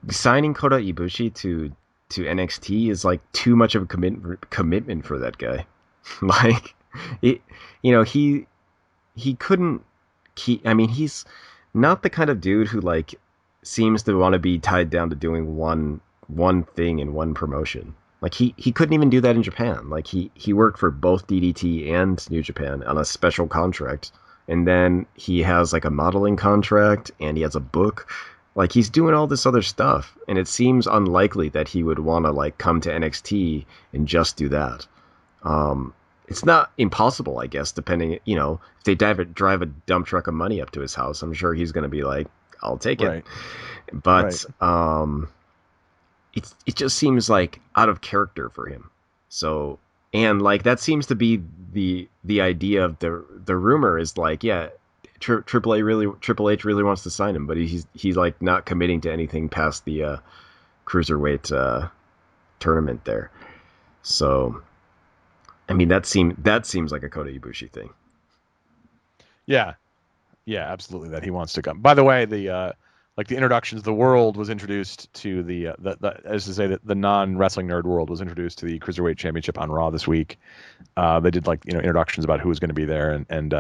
Speaker 2: signing Kota Ibushi to NXT is like too much of a commitment for that guy. Like, he couldn't keep. I mean, he's not the kind of dude who like seems to want to be tied down to doing one thing in one promotion. Like he couldn't even do that in Japan. Like he worked for both DDT and New Japan on a special contract, and then he has like a modeling contract and he has a book. Like he's doing all this other stuff, and it seems unlikely that he would want to like come to NXT and just do that. It's not impossible, I guess, depending, if they drive a dump truck of money up to his house, I'm sure he's going to be like, I'll take it.
Speaker 1: Right.
Speaker 2: But it just seems like out of character for him. So, and like that seems to be the idea of the rumor is like, yeah, Triple H really wants to sign him, but he's like not committing to anything past the cruiserweight tournament there. So, I mean that seems like a Kota Ibushi thing.
Speaker 1: Yeah, absolutely. That he wants to come. By the way, the introductions, the world was introduced to the as to say that the non-wrestling nerd world was introduced to the Cruiserweight Championship on Raw this week. They did introductions about who was going to be there, and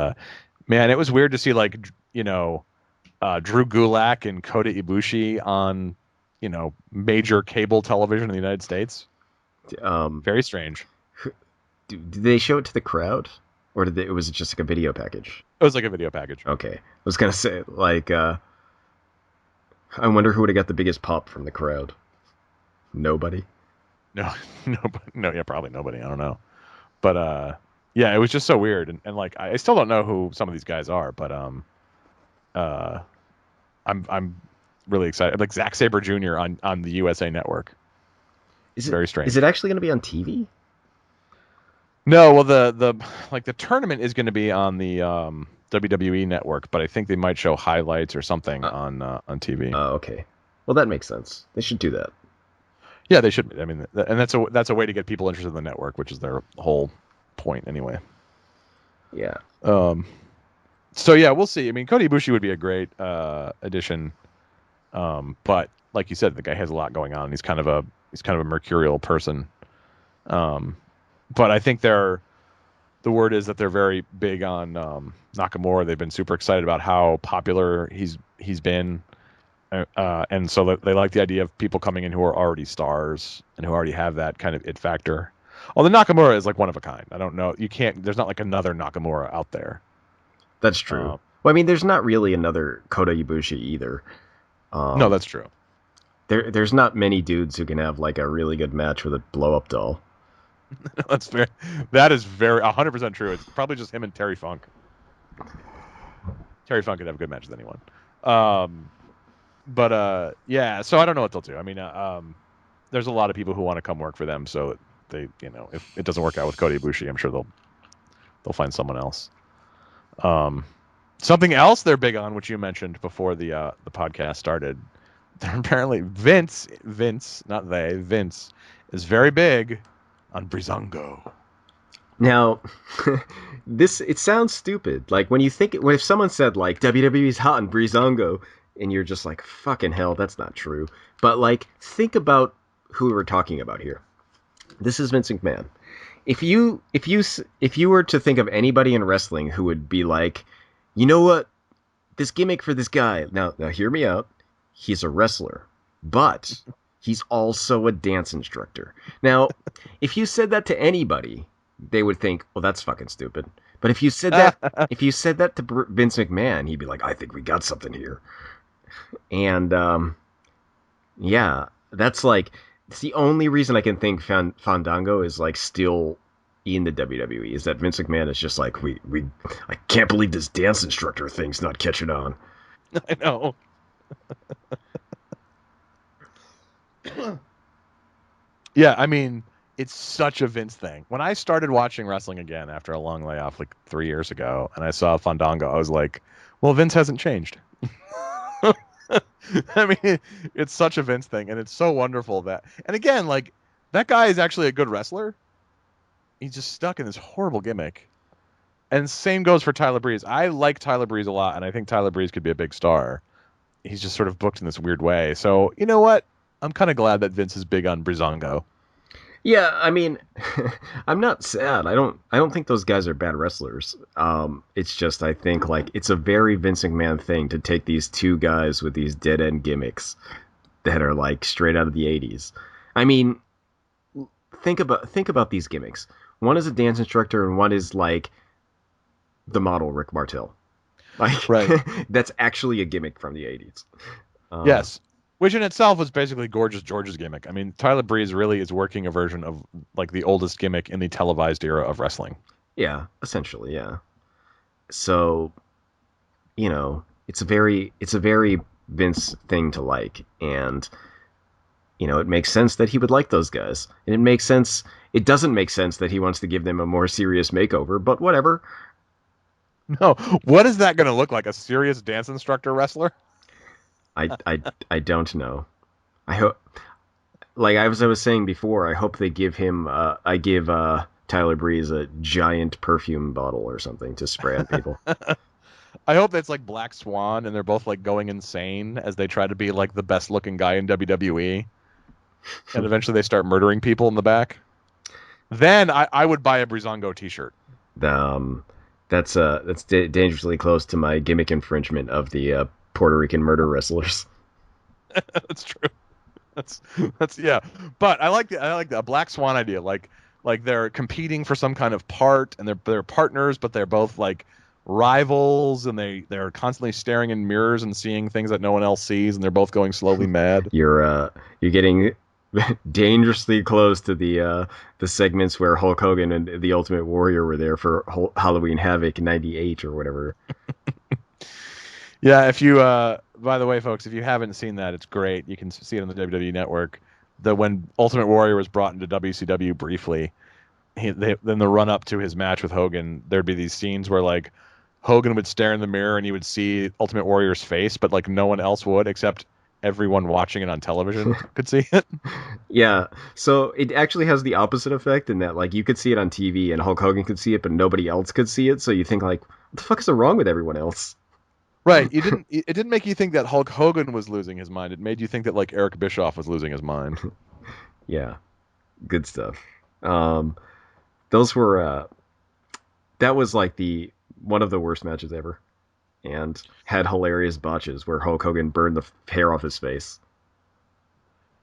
Speaker 1: man, it was weird to see Drew Gulak and Kota Ibushi on major cable television in the United States. Very strange.
Speaker 2: Did they show it to the crowd, or was it just like a video package?
Speaker 1: It was like a video package.
Speaker 2: Okay, I was gonna say I wonder who would have got the biggest pop from the crowd. Nobody.
Speaker 1: No, yeah, probably nobody. I don't know, but yeah, it was just so weird, and like I still don't know who some of these guys are, but I'm really excited. Like Zack Sabre Jr. on the USA Network.
Speaker 2: Is it
Speaker 1: Very
Speaker 2: is
Speaker 1: strange.
Speaker 2: it actually going to be on TV?
Speaker 1: No, well, the tournament is going to be on the WWE network, but I think they might show highlights or something
Speaker 2: Uh,
Speaker 1: on TV.
Speaker 2: okay. Well, that makes sense. They should do that.
Speaker 1: Yeah, they should. I mean, and that's a way to get people interested in the network, which is their whole point anyway.
Speaker 2: Yeah.
Speaker 1: Um, so yeah, we'll see. I mean, Kota Ibushi would be a great addition, but like you said, the guy has a lot going on. He's kind of a mercurial person. Um, but I think the word is that they're very big on Nakamura. They've been super excited about how popular he's been, and so they like the idea of people coming in who are already stars and who already have that kind of it factor. Although Nakamura is like one of a kind. I don't know. You can't. There's not like another Nakamura out there.
Speaker 2: That's true.
Speaker 1: Um,
Speaker 2: Well, I mean, there's not really another Kota Ibushi either.
Speaker 1: no,
Speaker 2: Um,
Speaker 1: that's true.
Speaker 2: there's not many dudes who can have like a really good match with a blow up doll.
Speaker 1: That's very. That is very 100% true. It's probably just him and Terry Funk. Terry Funk could have a good match with anyone. Um, but yeah. So I don't know what they'll do. I mean, there's a lot of people who want to come work for them. So they, if it doesn't work out with Kota Ibushi, I'm sure they'll find someone else. Um, something else they're big on, which you mentioned before the podcast started. They're apparently Vince, not they, Vince is very big on Brizongo.
Speaker 2: Now, it sounds stupid. Like when you think when if someone said like WWE's hot and Breezango, and you're just like fucking hell, that's not true. But like think about who we're talking about here. This is Vince McMahon. If you were to think of anybody in wrestling who would be like, you know what, this gimmick for this guy. Now hear me out. He's a wrestler, but he's also a dance instructor. Now, if you said that to anybody, they would think, "Well, that's fucking stupid." But if you said that to Vince McMahon, he'd be like, "I think we got something here." And yeah, that's like it's the only reason I can think Fandango is like still in the WWE is that Vince McMahon is just like we I can't believe this dance instructor thing's not catching on.
Speaker 1: I know. Yeah, I mean, it's such a Vince thing. When I started watching wrestling again after a long layoff, like 3 years ago, and I saw Fandango, I was like, "Well, Vince hasn't changed." I mean, it's such a Vince thing, and it's so wonderful that. And again, like that guy is actually a good wrestler. He's just stuck in this horrible gimmick. And same goes for Tyler Breeze. I like Tyler Breeze a lot, and I think Tyler Breeze could be a big star. He's just sort of booked in this weird way. So you know what? I'm kind of glad that Vince is big on Brizongo.
Speaker 2: Yeah, I mean, I'm not sad. I don't think those guys are bad wrestlers. It's just I think like it's a very Vince McMahon thing to take these two guys with these dead end gimmicks that are like straight out of the '80s. I mean, think about these gimmicks. One is a dance instructor, and one is like the model Rick Martel. Like
Speaker 1: Right.
Speaker 2: that's actually a gimmick from the '80s. Um,
Speaker 1: Yes. Which in itself was basically Gorgeous George's gimmick. I mean, Tyler Breeze really is working a version of like the oldest gimmick in the televised era of wrestling.
Speaker 2: yeah, essentially, yeah. So it's a very Vince thing to like, and it makes sense that he would like those guys, and it doesn't make sense that he wants to give them a more serious makeover, but whatever.
Speaker 1: No, what is that going to look like? A serious dance instructor wrestler?
Speaker 2: I don't know. I hope, like I was saying before, I hope they give him I give Tyler Breeze a giant perfume bottle or something to spray on people.
Speaker 1: I hope that's like Black Swan and they're both like going insane as they try to be like the best looking guy in WWE. And eventually they start murdering people in the back. Then I would buy a Brizongo t-shirt.
Speaker 2: um that's dangerously close to my gimmick infringement of the Puerto Rican murder wrestlers.
Speaker 1: That's true. That's yeah. But I like the Black Swan idea. Like they're competing for some kind of part and they're partners, but they're both like rivals and they're constantly staring in mirrors and seeing things that no one else sees and they're both going slowly mad.
Speaker 2: You're getting dangerously close to the segments where Hulk Hogan and the Ultimate Warrior were there for Halloween Havoc '98 or whatever.
Speaker 1: Yeah, if you by the way folks, if you haven't seen that, it's great. You can see it on the WWE network. when Ultimate Warrior was brought into WCW briefly, then the run up to his match with Hogan, there'd be these scenes where like Hogan would stare in the mirror and he would see Ultimate Warrior's face, but like no one else would except everyone watching it on television could see it.
Speaker 2: Yeah. So it actually has the opposite effect in that like you could see it on TV and Hulk Hogan could see it, but nobody else could see it. So you think like, what the fuck is wrong with everyone else?
Speaker 1: Right. It didn't make you think that Hulk Hogan was losing his mind. It made you think that like Eric Bischoff was losing his mind.
Speaker 2: Yeah. Good stuff. Um, those were that was like the one of the worst matches ever, and had hilarious botches where Hulk Hogan burned the hair off his face.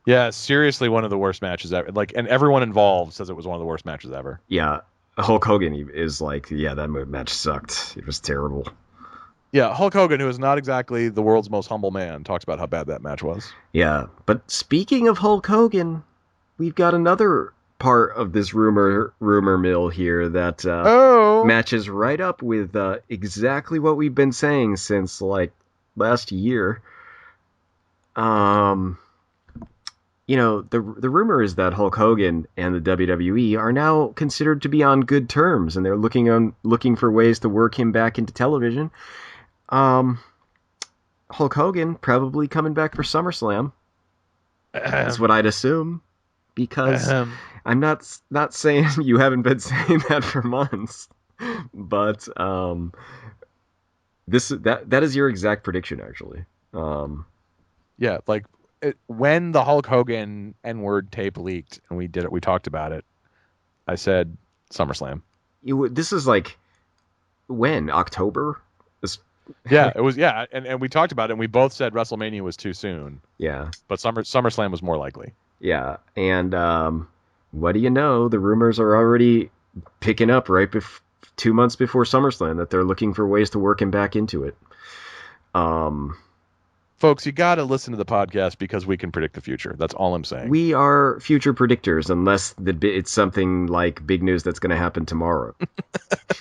Speaker 1: Yeah, seriously one of the worst matches ever. Like and everyone involved says it was one of the worst matches ever.
Speaker 2: Yeah, Hulk Hogan is like, yeah, that match sucked. It was terrible.
Speaker 1: Yeah, Hulk Hogan, who is not exactly the world's most humble man, talks about how bad that match was.
Speaker 2: Yeah, but speaking of Hulk Hogan, we've got another part of this rumor mill here that
Speaker 1: Oh.
Speaker 2: matches right up with exactly what we've been saying since like last year. Um, the rumor is that Hulk Hogan and the WWE are now considered to be on good terms, and they're looking for ways to work him back into television. Um, Hulk Hogan probably coming back for SummerSlam. That's what I'd assume, because I'm not saying you haven't been saying that for months, but that is your exact prediction actually.
Speaker 1: Yeah, like when the Hulk Hogan N-word tape leaked and we talked about it, I said SummerSlam.
Speaker 2: This is like when October.
Speaker 1: Yeah, it was. Yeah, and we talked about it, and we both said WrestleMania was too soon.
Speaker 2: Yeah,
Speaker 1: but SummerSlam was more likely.
Speaker 2: Yeah, and what do you know? The rumors are already picking up 2 months before SummerSlam that they're looking for ways to work him back into it.
Speaker 1: Folks, you got to listen to the podcast because we can predict the future. That's all I'm saying.
Speaker 2: We are future predictors unless it's something like big news that's going to happen tomorrow.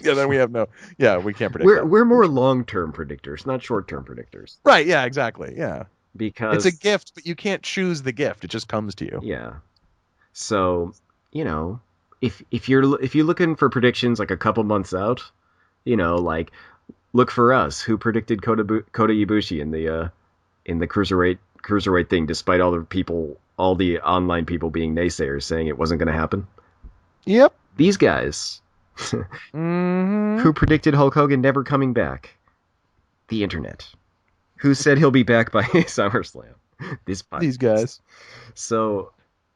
Speaker 1: Yeah, then we have no. Yeah, we can't predict.
Speaker 2: We're more long-term predictors, not short-term predictors.
Speaker 1: Right? Yeah, exactly. Yeah,
Speaker 2: because
Speaker 1: it's a gift, but you can't choose the gift. It just comes to you.
Speaker 2: Yeah. So if you're looking for predictions like a couple months out, like look for us who predicted Kota Ibushi in the cruiserweight thing, despite all the online people being naysayers saying it wasn't going to happen.
Speaker 1: Yep.
Speaker 2: These guys who predicted Hulk Hogan never coming back. The internet. Who said he'll be back by SummerSlam. These
Speaker 1: guys.
Speaker 2: So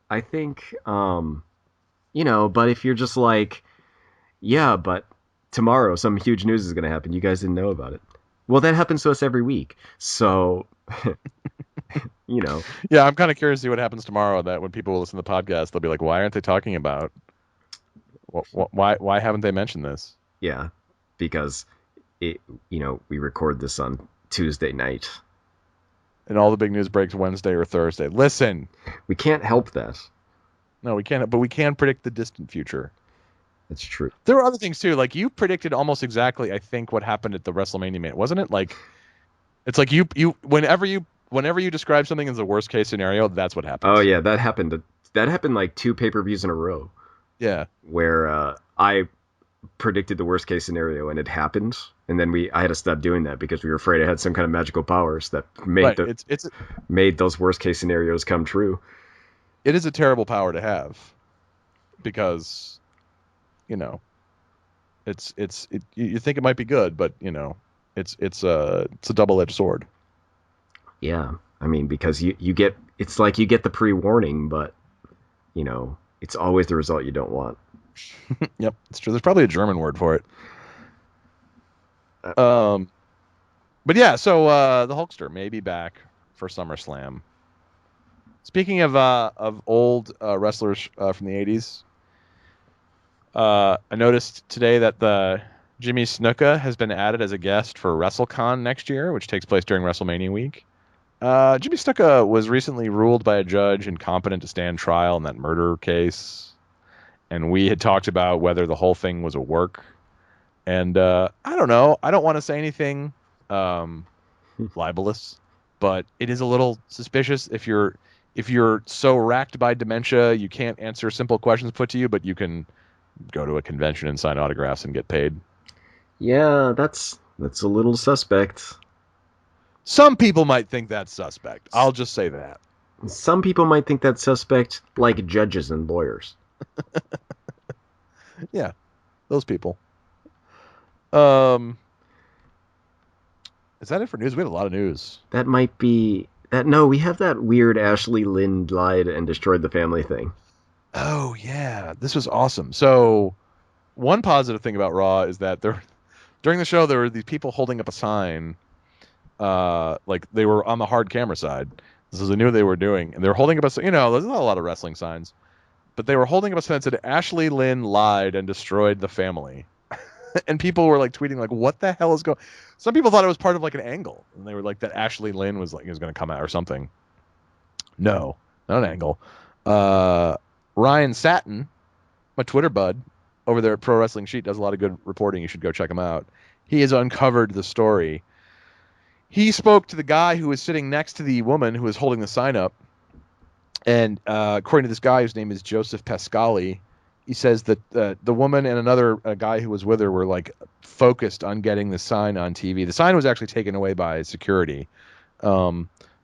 Speaker 2: I think, but if you're just like, yeah, but tomorrow some huge news is going to happen. You guys didn't know about it. Well, that happens to us every week. So,
Speaker 1: Yeah, I'm kind of curious to see what happens tomorrow. That when people will listen to the podcast, they'll be like, "Why aren't they talking about? Why haven't they mentioned this?"
Speaker 2: Yeah, because we record this on Tuesday night,
Speaker 1: and all the big news breaks Wednesday or Thursday. Listen,
Speaker 2: we can't help that.
Speaker 1: No, we can't. But we can predict the distant future.
Speaker 2: That's true.
Speaker 1: There were other things too. Like you predicted almost exactly, I think, what happened at the WrestleMania minute, wasn't it? Like, it's like you whenever you describe something as a worst case scenario, that's what happens.
Speaker 2: Oh yeah, that happened. That happened like 2 pay-per-views in a row.
Speaker 1: Yeah.
Speaker 2: Where I predicted the worst case scenario and it happened, and then I had to stop doing that because we were afraid I had some kind of magical powers that made made those worst case scenarios come true.
Speaker 1: It is a terrible power to have because you think it might be good, but it's a double-edged sword.
Speaker 2: Yeah, I mean, because you get, it's like you get the pre-warning, but it's always the result you don't want.
Speaker 1: Yep, it's true. There's probably a German word for it. But yeah, so the Hulkster may be back for SummerSlam. Speaking of old wrestlers from the 80s, I noticed today that the Jimmy Snuka has been added as a guest for WrestleCon next year, which takes place during WrestleMania week. Jimmy Snuka was recently ruled by a judge incompetent to stand trial in that murder case, and we had talked about whether the whole thing was a work. And I don't know. I don't want to say anything libelous, but it is a little suspicious if if you're so racked by dementia you can't answer simple questions put to you, but you can go to a convention and sign autographs and get paid.
Speaker 2: Yeah, that's a little suspect.
Speaker 1: Some people might think that's suspect. I'll just say that.
Speaker 2: Some people might think that's suspect, like judges and lawyers.
Speaker 1: Yeah, those people. Um, is that it for news? We have a lot of news.
Speaker 2: That might be that. No, we have that weird Ashley Lynn lied and destroyed the family thing.
Speaker 1: Oh yeah, this was awesome. So one positive thing about Raw is that there during the show there were these people holding up a sign, like they were on the hard camera side. This is they knew what they were doing, and they were holding up a there's not a lot of wrestling signs, but they were holding up a sign that said Ashley Lynn lied and destroyed the family. And people were like tweeting like, "What the hell is going?" Some people thought it was part of like an angle, and they were like that Ashley Lynn was like was going to come out or something. No, not an angle. Ryan Satin, my Twitter bud over there at Pro Wrestling Sheet, does a lot of good reporting. You should go check him out. He has uncovered the story. He spoke to the guy who was sitting next to the woman who was holding the sign up, and according to this guy whose name is Joseph Pascali, he says that the woman and another guy who was with her were like focused on getting the sign on TV. The sign was actually taken away by security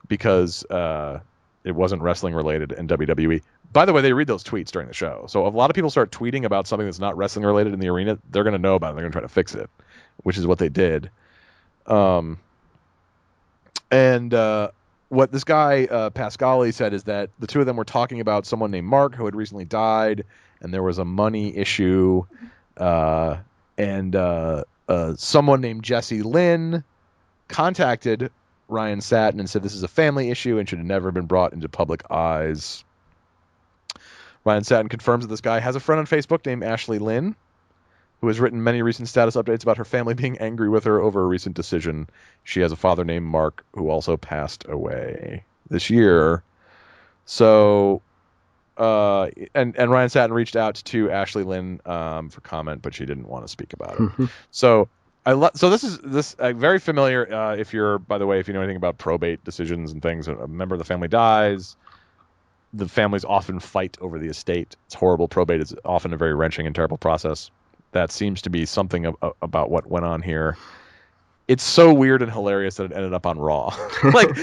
Speaker 1: because it wasn't wrestling related in WWE. By the way, they read those tweets during the show. So if a lot of people start tweeting about something that's not wrestling related in the arena, they're going to know about it. They're going to try to fix it, which is what they did. And what this guy Pascali said is that the two of them were talking about someone named Mark who had recently died, and there was a money issue, and someone named Jesse Lynn contacted Ryan Satin and said this is a family issue and should have never been brought into public eyes. Ryan Satin confirms that this guy has a friend on Facebook named Ashley Lynn, who has written many recent status updates about her family being angry with her over a recent decision. She has a father named Mark who also passed away this year. So, and Ryan Satin reached out to Ashley Lynn for comment, but she didn't want to speak about it. So so this is very familiar. If you're, by the way, if you know anything about probate decisions and things, a member of the family dies. The families often fight over the estate. It's horrible. Probate is often a very wrenching and terrible process. That seems to be something about what went on here. It's so weird and hilarious that it ended up on Raw. Like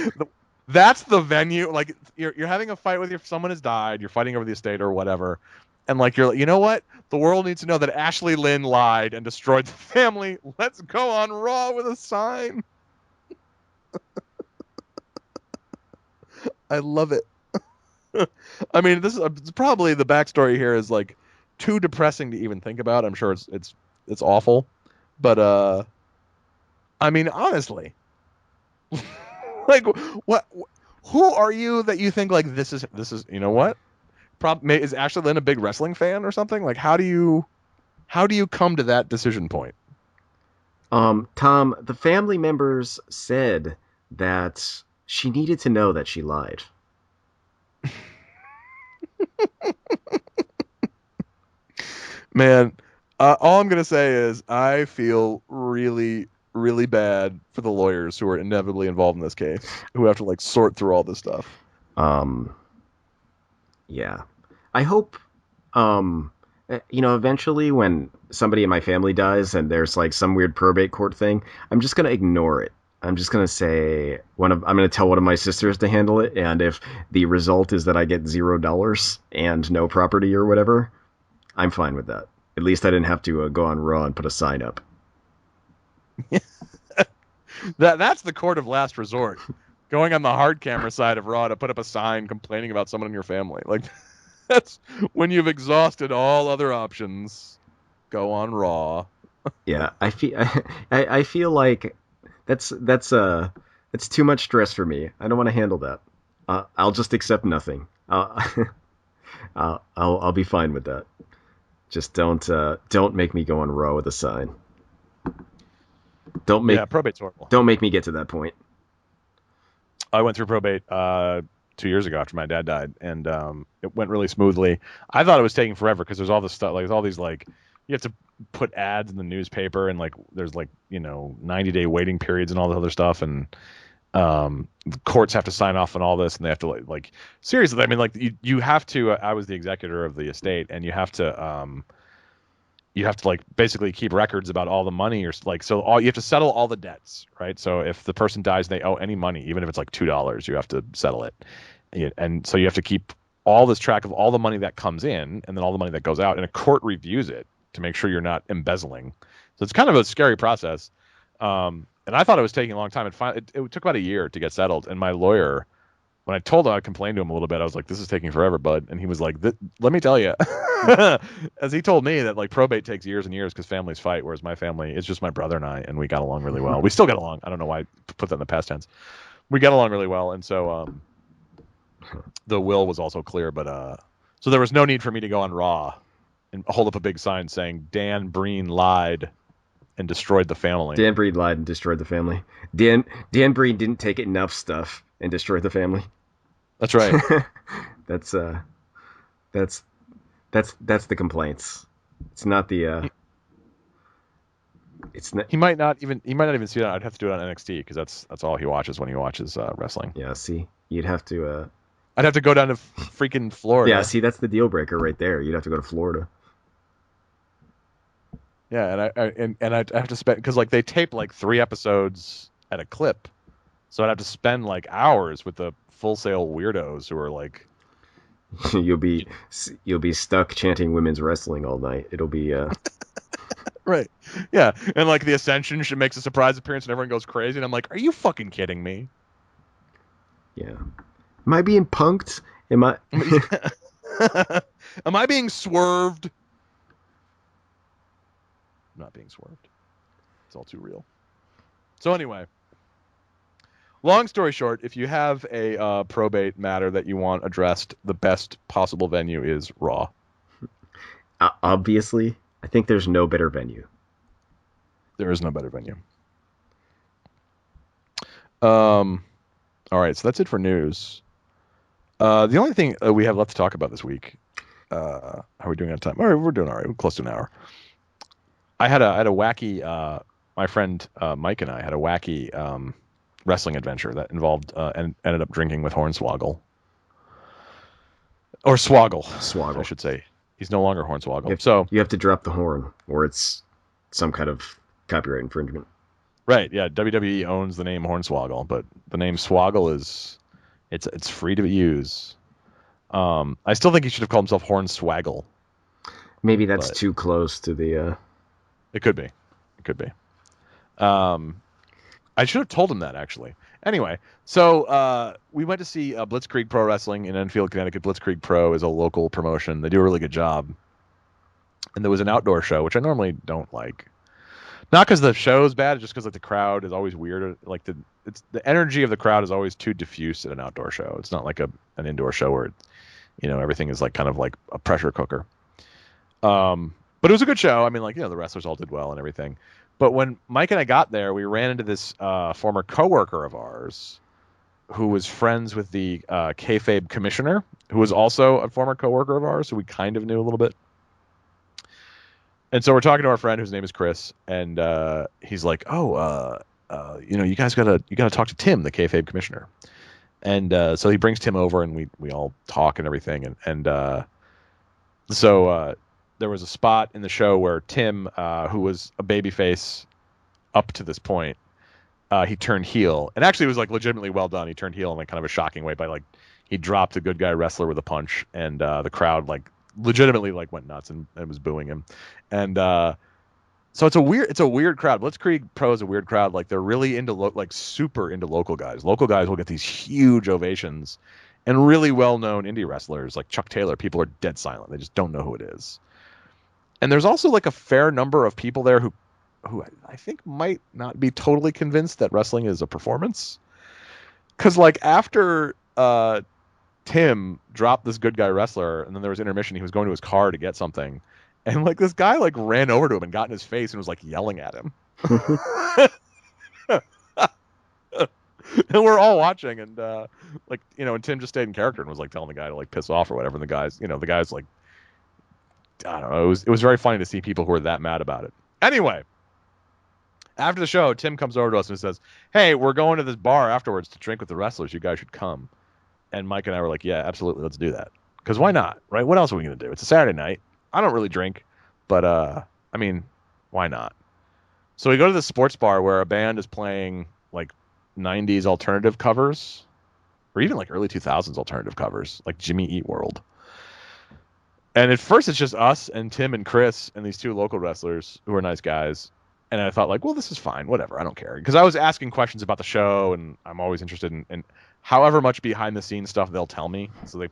Speaker 1: that's the venue. Like you're having a fight with someone has died. You're fighting over the estate or whatever, and like you're like, you know what? The world needs to know that Ashley Lynn lied and destroyed the family. Let's go on Raw with a sign. I love it. I mean, this is probably the backstory here is like too depressing to even think about. I'm sure it's awful, but I mean, honestly, like what? Who are you that you think like this is you know what? Is Ashley Lynn a big wrestling fan or something? Like how do you come to that decision point?
Speaker 2: Tom, the family members said that she needed to know that she lied.
Speaker 1: Man, all I'm gonna say is I feel really, really bad for the lawyers who are inevitably involved in this case, who have to like sort through all this stuff.
Speaker 2: Um, yeah, I hope, eventually when somebody in my family dies and there's like some weird probate court thing, I'm just gonna ignore it. I'm just gonna say I'm gonna tell one of my sisters to handle it, and if the result is that I get $0 and no property or whatever, I'm fine with that. At least I didn't have to go on Raw and put a sign up.
Speaker 1: That's the court of last resort. Going on the hard camera side of Raw to put up a sign complaining about someone in your family. Like that's when you've exhausted all other options. Go on Raw.
Speaker 2: Yeah, I feel like that's too much stress for me. I don't want to handle that. I'll just accept nothing. I'll be fine with that. Just don't make me go on Raw with a sign.
Speaker 1: Probate's horrible.
Speaker 2: Don't make me get to that point.
Speaker 1: I went through probate 2 years ago after my dad died, and it went really smoothly. I thought it was taking forever because there's all this stuff, like all these like you have to put ads in the newspaper, and like there's like 90-day waiting periods and all this other stuff, and The courts have to sign off on all this, and they have to like seriously. I mean, like you have to. I was the executor of the estate, and you have to like basically keep records about all the money or like so all you have to settle all the debts, right? So if the person dies, they owe any money, even if it's like $2, you have to settle it, and so you have to keep all this track of all the money that comes in and then all the money that goes out, and a court reviews it to make sure you're not embezzling. So it's kind of a scary process. And I thought it was taking a long time. It took about a year to get settled, and my lawyer, when I told him, I complained to him a little bit. I was like, "This is taking forever, bud," and he was like, "Let me tell you," as he told me that like probate takes years and years because families fight, whereas my family, it's just my brother and I, and we got along really well. We still get along. I don't know why I put that in the past tense. We got along really well, and so the will was also clear, but so there was no need for me to go on Raw and hold up a big sign saying Dan Breen lied and destroyed the family.
Speaker 2: Dan Breen lied and destroyed the family. Dan Breen didn't take enough stuff and destroyed the family.
Speaker 1: That's right.
Speaker 2: that's that's that's the complaints. It's not the it's not.
Speaker 1: He might not even see that. I'd have to do it on NXT because that's all he watches when he watches wrestling.
Speaker 2: Yeah, see, you'd have to.
Speaker 1: I'd have to go down to freaking Florida.
Speaker 2: Yeah, see, that's the deal breaker right there. You'd have to go to Florida.
Speaker 1: Yeah, and I'd have to spend because like they tape like 3 episodes at a clip, so I'd have to spend like hours with the Full Sail weirdos who are like.
Speaker 2: you'll be stuck chanting women's wrestling all night. It'll be.
Speaker 1: Right. Yeah, and like the Ascension makes a surprise appearance and everyone goes crazy, and I'm like, are you fucking kidding me?
Speaker 2: Yeah. Am I being punked? Am I?
Speaker 1: Am I being swerved? I'm not being swerved. It's all too real. So anyway, long story short, if you have a probate matter that you want addressed, the best possible venue is Raw.
Speaker 2: Obviously, I think there's no better venue.
Speaker 1: There is no better venue. All right, so that's it for news. The only thing we have left to talk about this week, how are we doing on time? All right, we're doing all right. We're close to an hour. I had a wacky, my friend Mike and I had a wacky wrestling adventure that involved and ended up drinking with Hornswoggle. Or Swoggle, I should say. He's no longer Hornswoggle.
Speaker 2: You have to drop the horn, or it's some kind of copyright infringement.
Speaker 1: Right, yeah. WWE owns the name Hornswoggle, but the name Swoggle it's free to use. I still think he should have called himself Hornswaggle.
Speaker 2: Maybe that's too close to the.
Speaker 1: It could be. It could be. I should have told him that actually. Anyway, so we went to see Blitzkrieg Pro Wrestling in Enfield, Connecticut. Blitzkrieg Pro is a local promotion. They do a really good job. And there was an outdoor show, which I normally don't like. Not because the show's bad, just because like the crowd is always weird. Like the energy of the crowd is always too diffuse at an outdoor show. It's not like an indoor show where, everything is like kind of like a pressure cooker. But it was a good show. I mean, like, the wrestlers all did well and everything. But when Mike and I got there, we ran into this former coworker of ours who was friends with the kayfabe commissioner, who was also a former coworker of ours, who we kind of knew a little bit. And so we're talking to our friend whose name is Chris, and he's like, you guys gotta talk to Tim, the kayfabe commissioner. And so he brings Tim over, and we all talk and everything, and so there was a spot in the show where Tim, who was a babyface up to this point, he turned heel, and actually it was like legitimately well done. He turned heel in like kind of a shocking way by like he dropped a good guy wrestler with a punch, and the crowd like legitimately like went nuts and was booing him, and so it's a weird crowd. Blitzkrieg Pro is a weird crowd. Like they're really into super into local guys. Local guys will get these huge ovations, and really well known indie wrestlers like Chuck Taylor, people are dead silent. They just don't know who it is. And there's also like a fair number of people there who I think might not be totally convinced that wrestling is a performance. Because like after Tim dropped this good guy wrestler, and then there was intermission, he was going to his car to get something, and like this guy like ran over to him and got in his face and was like yelling at him. And we're all watching, and and Tim just stayed in character and was like telling the guy to like piss off or whatever. And the guy's like, I don't know. It was very funny to see people who were that mad about it. Anyway, After the show, Tim comes over to us and says, "Hey, we're going to this bar afterwards to drink with the wrestlers. You guys should come." And Mike and I were like, "Yeah, absolutely, let's do that." Because why not, right? What else are we gonna do? It's a Saturday night. I don't really drink, but I mean, why not? So we go to the sports bar where a band is playing like '90s alternative covers, or even like early 2000s alternative covers, like Jimmy Eat World. And at first, it's just us and Tim and Chris and these two local wrestlers who are nice guys. And I thought, like, well, this is fine, whatever, I don't care, because I was asking questions about the show, and I'm always interested in however much behind the scenes stuff they'll tell me. So they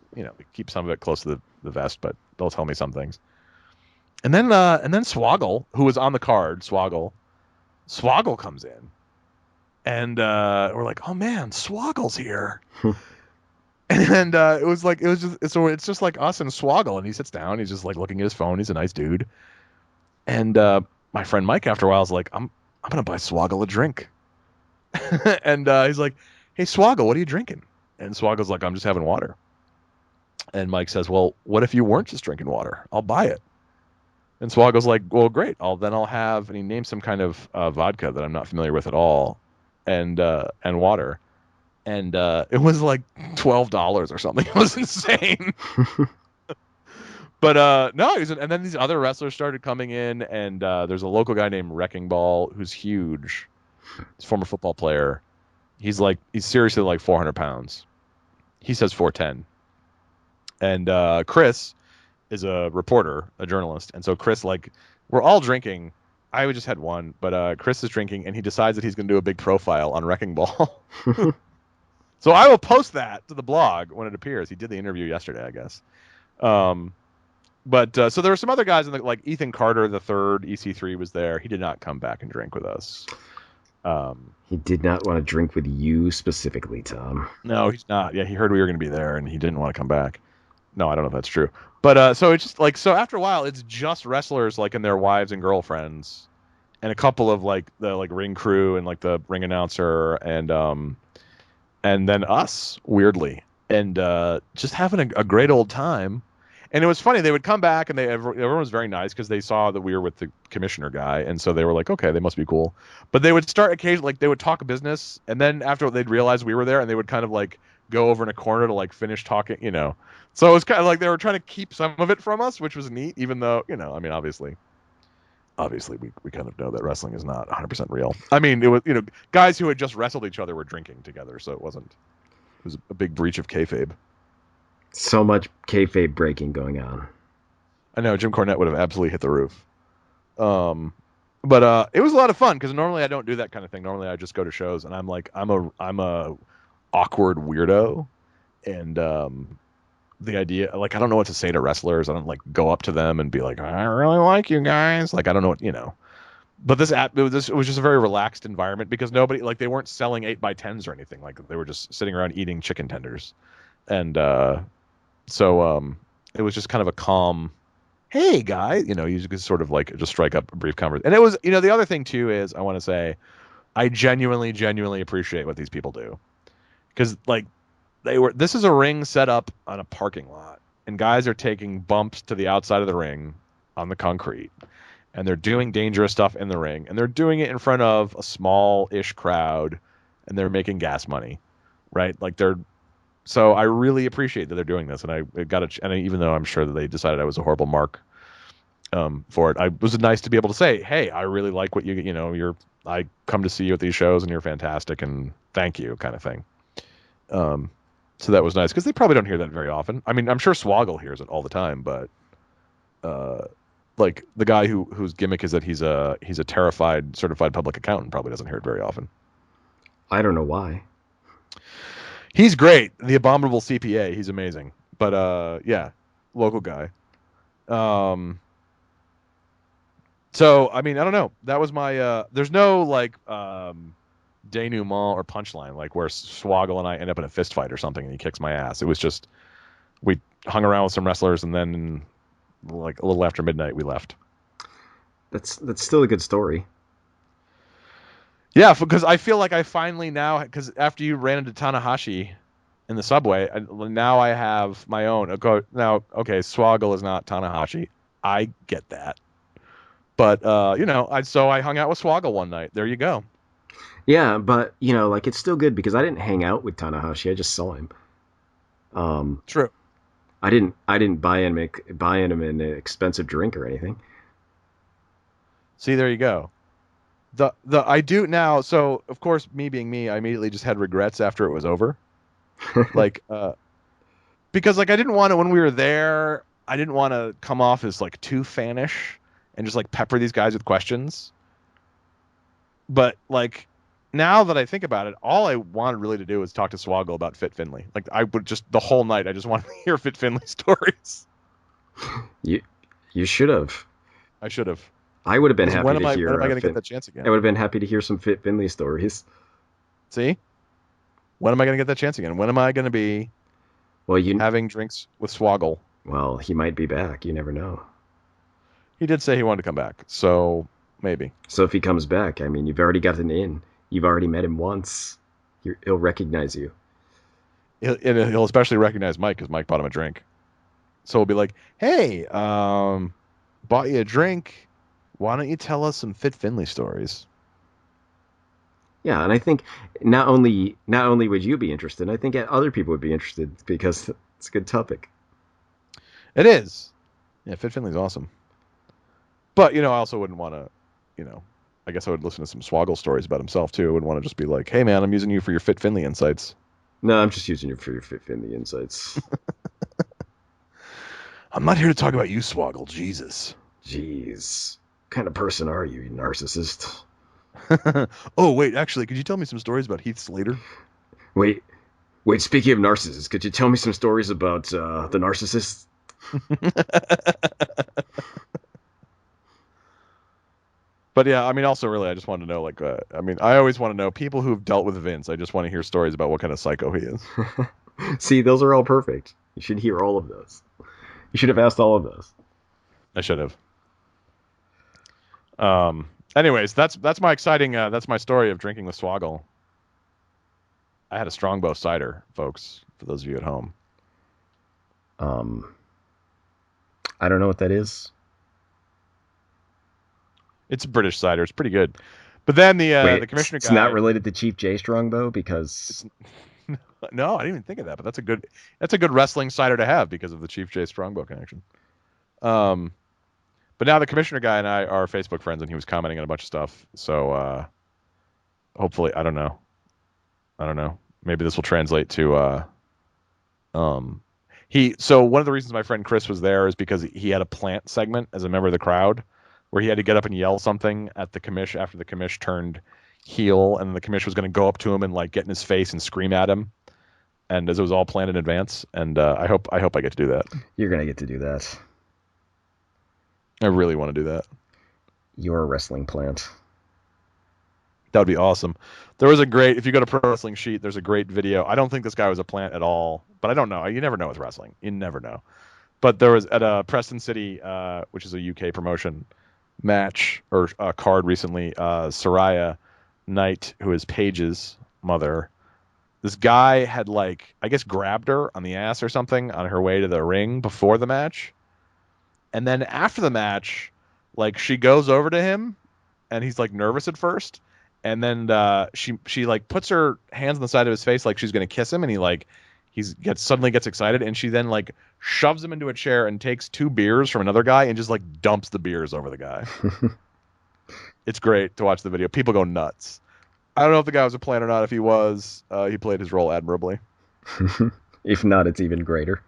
Speaker 1: keep some of it close to the vest, but they'll tell me some things. And then Swoggle, who was on the card, Swoggle comes in, and we're like, oh man, Swoggle's here. And it's just like us and Swoggle, and he sits down, he's just like looking at his phone, he's a nice dude. And my friend Mike after a while is like, I'm gonna buy Swoggle a drink. And he's like, hey Swoggle, what are you drinking? And Swoggle's like, I'm just having water. And Mike says, well, what if you weren't just drinking water? I'll buy it. And Swoggle's like, well, great. I'll have, and he named some kind of vodka that I'm not familiar with at all, and water. And it was like $12 or something. It was insane. But no, and then these other wrestlers started coming in, and there's a local guy named Wrecking Ball who's huge. He's a former football player. He's seriously like 400 pounds. He says 410. And Chris is a reporter, a journalist, and so Chris, like, we're all drinking. I just had one, but Chris is drinking, and he decides that he's going to do a big profile on Wrecking Ball. So I will post that to the blog when it appears. He did the interview yesterday, I guess. But so there were some other guys, like Ethan Carter the third, EC3 was there. He did not come back and drink with us.
Speaker 2: He did not want to drink with you specifically, Tom.
Speaker 1: No, he's not. Yeah, he heard we were going to be there, and he didn't want to come back. No, I don't know if that's true. But so it's just like, so after a while, it's just wrestlers like and their wives and girlfriends, and a couple of like the ring crew and like the ring announcer and then us, weirdly, and just having a great old time. And it was funny. They would come back, and everyone was very nice because they saw that we were with the commissioner guy, and so they were like, okay, they must be cool. But they would start occasionally, like, they would talk business, and then after they'd realize we were there, and they would kind of like go over in a corner to like finish talking, you know. So it was kind of like they were trying to keep some of it from us, which was neat, even though, you know, I mean, obviously we kind of know that wrestling is not 100% real. I mean, it was, you know, guys who had just wrestled each other were drinking together, so it was a big breach of kayfabe.
Speaker 2: So much kayfabe breaking going on.
Speaker 1: I know Jim Cornette would have absolutely hit the roof. But it was a lot of fun because normally I don't do that kind of thing. Normally I just go to shows, and I'm a awkward weirdo, and the idea, like, I don't know what to say to wrestlers. I don't like go up to them and be like, I really like you guys. Like, I don't know what, you know. But it was just a very relaxed environment because nobody, like, they weren't selling 8x10s or anything. Like, they were just sitting around eating chicken tenders, and so it was just kind of a calm, hey guy, you know, you could sort of like just strike up a brief conversation. And it was, you know, the other thing too is I want to say I genuinely appreciate what these people do, because like this is a ring set up on a parking lot, and guys are taking bumps to the outside of the ring on the concrete, and they're doing dangerous stuff in the ring, and they're doing it in front of a small-ish crowd, and they're making gas money, right? Like so I really appreciate that they're doing this, and even though I'm sure that they decided I was a horrible mark for it, it was nice to be able to say, hey, I really like what you know, I come to see you at these shows, and you're fantastic, and thank you, kind of thing. So that was nice because they probably don't hear that very often. I mean, I'm sure Swoggle hears it all the time, but like the guy whose gimmick is that he's a terrified certified public accountant probably doesn't hear it very often.
Speaker 2: I don't know why.
Speaker 1: He's great. The abominable CPA. He's amazing. But yeah, local guy. So I mean, I don't know. That was my. There's no like denouement or punchline like where Swoggle and I end up in a fist fight or something, and he kicks my ass. It was just we hung around with some wrestlers, and then like a little after midnight we left.
Speaker 2: That's still a good story.
Speaker 1: Yeah, because I feel like I finally now, because after you ran into Tanahashi in the subway, now I have my own. Now, okay, Swoggle is not Tanahashi. I get that. But I hung out with Swoggle one night. There you go.
Speaker 2: Yeah, but like it's still good because I didn't hang out with Tanahashi. I just saw him. Um,
Speaker 1: True.
Speaker 2: I didn't buy him an expensive drink or anything.
Speaker 1: See, there you go. The I do now. So of course, me being me, I immediately just had regrets after it was over. Like, because like I didn't want to when we were there. I didn't want to come off as like too fanish and just like pepper these guys with questions. But like now that I think about it, all I wanted really to do was talk to Swoggle about Fit Finley. Like I would just the whole night I just wanted to hear Fit Finley stories.
Speaker 2: You you should have.
Speaker 1: I should have.
Speaker 2: I would have been
Speaker 1: Because
Speaker 2: happy to
Speaker 1: when am
Speaker 2: hear
Speaker 1: I going to get
Speaker 2: Finn.
Speaker 1: that chance
Speaker 2: I
Speaker 1: again?
Speaker 2: would have been happy to hear some Fit Finley stories.
Speaker 1: See? When am I going to get that chance again? When am I going to be
Speaker 2: Well, you
Speaker 1: having drinks with Swoggle?
Speaker 2: well, he might be back. You never know.
Speaker 1: He did say he wanted to come back, so maybe.
Speaker 2: So if he comes back, I mean, you've already got an in. You've already met him once. He'll recognize you.
Speaker 1: He'll especially recognize Mike because Mike bought him a drink. So he'll be like, "Hey, bought you a drink. Why don't you tell us some Fit Finley stories?"
Speaker 2: Yeah, and I think not only would you be interested, I think other people would be interested because it's a good topic.
Speaker 1: It is. Yeah, Fit Finley's awesome. But I also wouldn't want to, you know, I guess I would listen to some Swoggle stories about himself too. I wouldn't want to just be like, "Hey, man, I'm using you for your Fit Finley insights."
Speaker 2: No, I'm just using you for your Fit Finley insights.
Speaker 1: I'm not here to talk about you, Swoggle. Jesus.
Speaker 2: Jeez, what kind of person are you narcissist?
Speaker 1: Oh, wait, actually, could you tell me some stories about Heath Slater?
Speaker 2: Wait, wait. Speaking of narcissists, could you tell me some stories about the narcissist?
Speaker 1: But yeah, I mean, also, really, I just wanted to know, like, I mean, I always want to know people who've dealt with Vince. I just want to hear stories about what kind of psycho he is.
Speaker 2: See, those are all perfect. You should hear all of those. You should have asked all of those.
Speaker 1: I should have. Anyways, that's my exciting. That's my story of drinking with Swoggle. I had a Strongbow cider, folks. For those of you at home,
Speaker 2: Um, I don't know what that is.
Speaker 1: it's a British cider. It's pretty good. But then
Speaker 2: Wait,
Speaker 1: the commissioner
Speaker 2: it's not
Speaker 1: guy.
Speaker 2: related to Chief J Strongbow because
Speaker 1: It's no, I didn't even think of that. But that's a good wrestling cider to have because of the Chief J Strongbow connection. Um, but now the commissioner guy and I are Facebook friends, and he was commenting on a bunch of stuff. So hopefully, I don't know. I don't know. Maybe this will translate to um so one of the reasons my friend Chris was there is because he had a plant segment as a member of the crowd where he had to get up and yell something at the commish after the commish turned heel and the commish was going to go up to him and like get in his face and scream at him and as it was all planned in advance and I hope I get to do that.
Speaker 2: you're gonna get to do that.
Speaker 1: I really want to do that.
Speaker 2: You're a wrestling plant.
Speaker 1: That would be awesome. There was a great, if you go to Pro Wrestling Sheet, there's a great video. I don't think this guy was a plant at all, but I don't know. You never know with wrestling. You never know. But there was at a Preston City, which is a UK promotion match or card recently, Soraya Knight, who is Paige's mother. This guy had like, I guess, grabbed her on the ass or something on her way to the ring before the match. And then after the match, like she goes over to him and he's like nervous at first and then she like puts her hands on the side of his face like she's gonna kiss him and suddenly gets excited and she then like shoves him into a chair and takes two beers from another guy and just like dumps the beers over the guy. It's great to watch the video. People go nuts. I don't know if the guy was a plant or not. If he was, he played his role admirably.
Speaker 2: If not, it's even greater.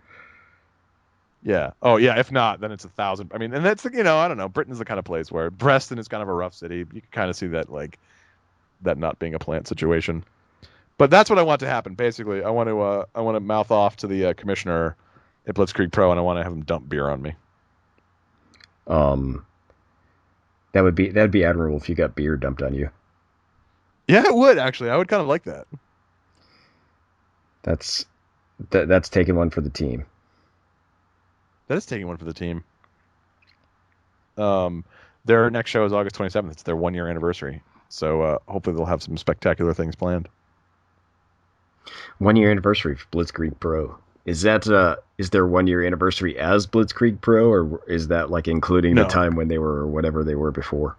Speaker 1: Yeah. Oh, yeah. If not, then it's 1,000. I mean, and that's I don't know. Britain's the kind of place where Preston is kind of a rough city. You can kind of see that like that not being a plant situation. But that's what I want to happen. Basically, I want to mouth off to the commissioner at Blitzkrieg Pro, and I want to have him dump beer on me.
Speaker 2: Um, that'd be admirable if you got beer dumped on you.
Speaker 1: Yeah, it would actually. I would kind of like that.
Speaker 2: That's taking one for the team.
Speaker 1: That is taking one for the team. Their next show is August 27th. It's their 1 year anniversary. So hopefully they'll have some spectacular things planned.
Speaker 2: 1 year anniversary for Blitzkrieg Pro. Is their 1 year anniversary as Blitzkrieg Pro, or is that like including the
Speaker 1: No,
Speaker 2: time when they were whatever they were before?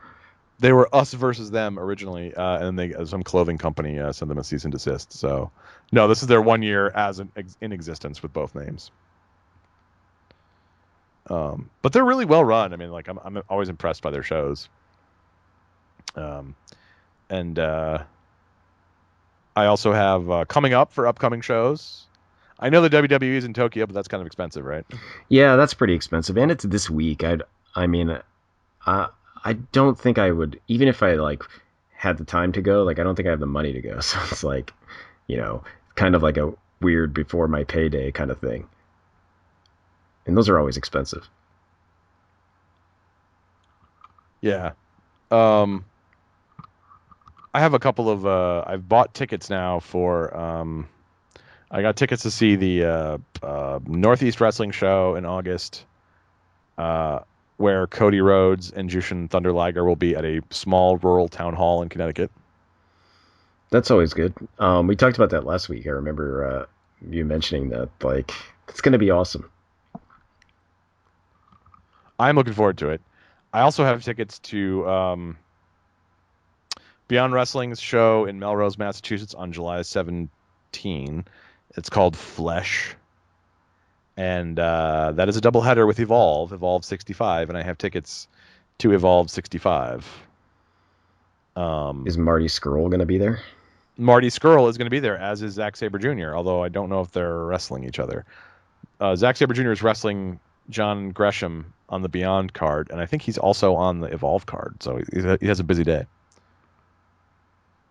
Speaker 1: they were us versus them originally, and they some clothing company sent them a cease and desist. So, no, this is their 1 year as in existence with both names. But they're really well run. I mean, like I'm always impressed by their shows. Um, and I also have coming up for upcoming shows. I know the WWE is in Tokyo, but that's kind of expensive, right?
Speaker 2: Yeah, that's pretty expensive, and it's this week. I mean, I I don't think I would, even if I like had the time to go. Like, I don't think I have the money to go. So it's like, you know, kind of like a weird before my payday kind of thing. And those are always expensive.
Speaker 1: Yeah. Um, I have a couple of I've bought tickets now for I got tickets to see the Northeast Wrestling Show in August, uh, where Cody Rhodes and Jushin Thunder Liger will be at a small rural town hall in Connecticut.
Speaker 2: That's always good. We talked about that last week. I remember you mentioning that. Like, it's going to be awesome.
Speaker 1: I'm looking forward to it. I also have tickets to Beyond Wrestling's show in Melrose, Massachusetts on July 17. It's called Flesh. And that is a doubleheader with Evolve 65, and I have tickets to Evolve 65.
Speaker 2: Is Marty Skrull going to be there?
Speaker 1: Marty Scurll is going to be there, as is Zack Sabre Jr., although I don't know if they're wrestling each other. Zack Sabre Jr. is wrestling John Gresham on the Beyond card, and I think he's also on the Evolve card, so he has a busy day.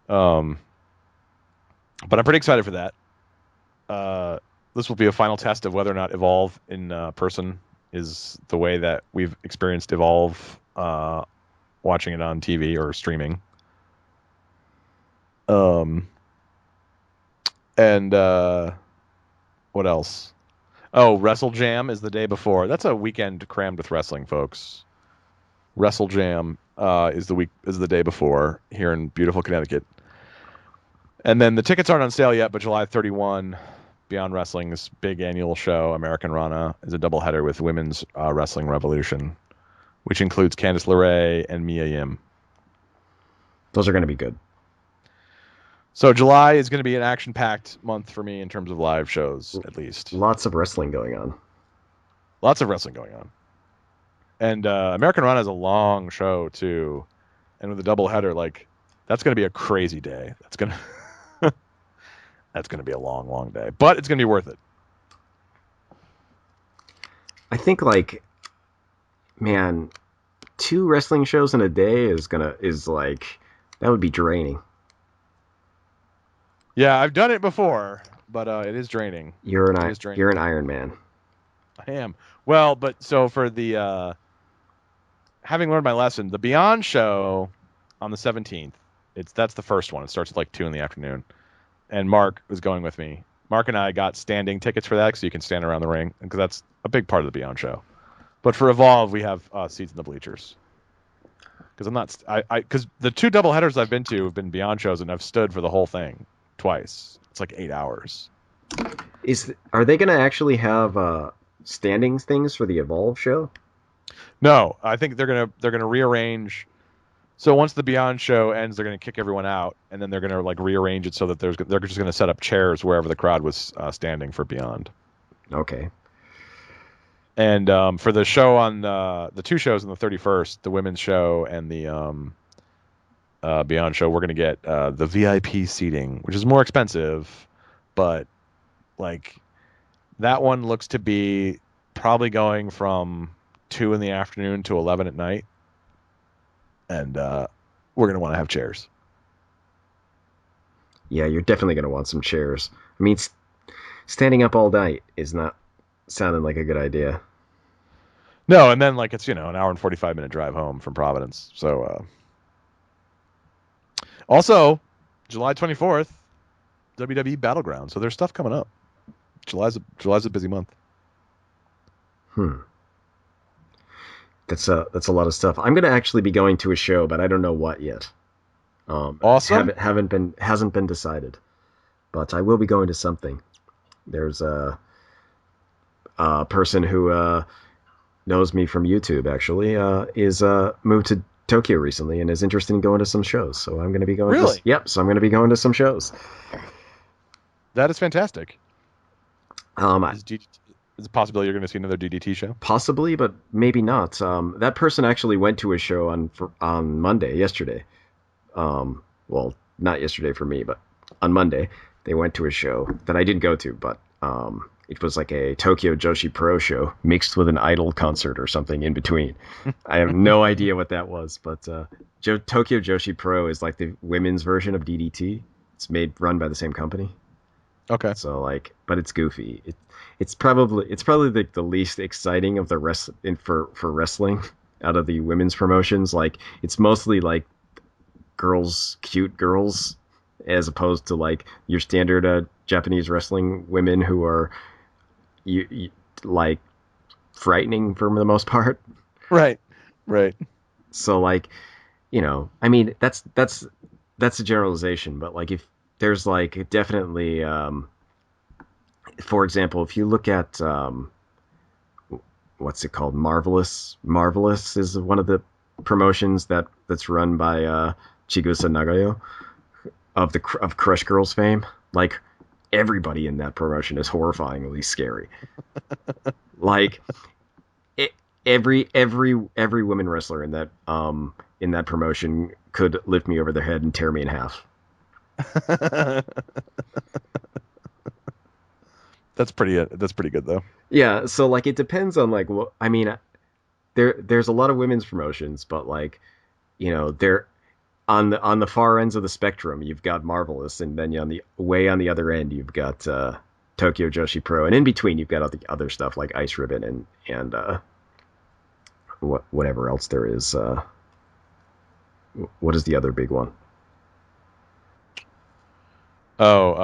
Speaker 1: But I'm pretty excited for that. This will be a final test of whether or not Evolve in person is the way that we've experienced Evolve watching it on TV or streaming. And what else? Oh, Wrestle Jam is the day before. That's a weekend crammed with wrestling, folks. Wrestle Jam is the day before here in beautiful Connecticut. And then the tickets aren't on sale yet, but July 31, Beyond Wrestling's big annual show, American Rana, is a doubleheader with Women's Wrestling Revolution, which includes Candice LeRae and Mia Yim.
Speaker 2: Those are going to be good.
Speaker 1: So July is going to be an action-packed month for me in terms of live shows, at least.
Speaker 2: Lots of wrestling going on.
Speaker 1: Lots of wrestling going on. And American Rana is a long show, too. And with a doubleheader, like, that's going to be a crazy day. That's going to be a long, long day. But it's going to be worth it.
Speaker 2: I think, like, man, 2 wrestling shows in a day is like, that would be draining.
Speaker 1: Yeah, I've done it before, but it is draining.
Speaker 2: You're an Iron Man.
Speaker 1: I am. Well, but so for the having learned my lesson, the Beyond show on the 17th, that's the first one. It starts at like 2 p.m. And Mark was going with me. Mark and I got standing tickets for that, so you can stand around the ring, because that's a big part of the Beyond show. But for Evolve, we have seats in the bleachers. Because because the 2 doubleheaders I've been to have been Beyond shows, and I've stood for the whole thing twice. It's like 8 hours.
Speaker 2: Are they going to actually have standings things for the Evolve show?
Speaker 1: No, I think they're gonna rearrange. So once the Beyond show ends, they're gonna kick everyone out, and then they're gonna like rearrange it so that they're just gonna set up chairs wherever the crowd was standing for Beyond.
Speaker 2: Okay.
Speaker 1: And for the show on the 2 shows on the 31st, the women's show and the Beyond show, we're gonna get the VIP seating, which is more expensive, but like that one looks to be probably going from 2 p.m. to 11 at night, and we're gonna want to have chairs.
Speaker 2: Yeah, you're definitely going to want some chairs. I mean, standing up all night is not sounding like a good idea.
Speaker 1: No, and then like it's an hour and 45-minute drive home from Providence. So also July 24th, WWE Battleground. So there's stuff coming up. July's a busy month.
Speaker 2: That's a lot of stuff. I'm going to actually be going to a show, but I don't know what yet.
Speaker 1: Awesome.
Speaker 2: Hasn't been decided, but I will be going to something. There's a person who knows me from YouTube actually is moved to Tokyo recently and is interested in going to some shows. So I'm going to be going to
Speaker 1: Really?
Speaker 2: yep. So I'm going to be going to some shows.
Speaker 1: That is fantastic.
Speaker 2: Um,
Speaker 1: Is it possible you're going to see another DDT show?
Speaker 2: Possibly, but maybe not. That person actually went to a show on Monday, yesterday. Well, not yesterday for me, but on Monday they went to a show that I didn't go to, but it was like a Tokyo Joshi Pro show mixed with an Idol concert or something in between. I have no idea what that was, but Tokyo Joshi Pro is like the women's version of DDT. It's run by the same company.
Speaker 1: Okay.
Speaker 2: So like, but it's goofy. It's probably the least exciting of the for wrestling out of the women's promotions. Like it's mostly like cute girls, as opposed to like your standard Japanese wrestling women who are like frightening for the most part.
Speaker 1: Right. Right.
Speaker 2: So like, I mean that's a generalization, but like if there's like definitely for example, if you look at what's it called, Marvelous is one of the promotions that's run by Chigusa Nagayo of Crush Girls fame. Like everybody in that promotion is horrifyingly scary. Like every women wrestler in that promotion could lift me over their head and tear me in half.
Speaker 1: That's pretty good though.
Speaker 2: Yeah, so like it depends on like what I mean. There's a lot of women's promotions, but like they're on the far ends of the spectrum. You've got Marvelous, and then on the other end you've got Tokyo Joshi Pro, and in between you've got all the other stuff like Ice Ribbon and whatever else there is. What is the other big one?
Speaker 1: Oh,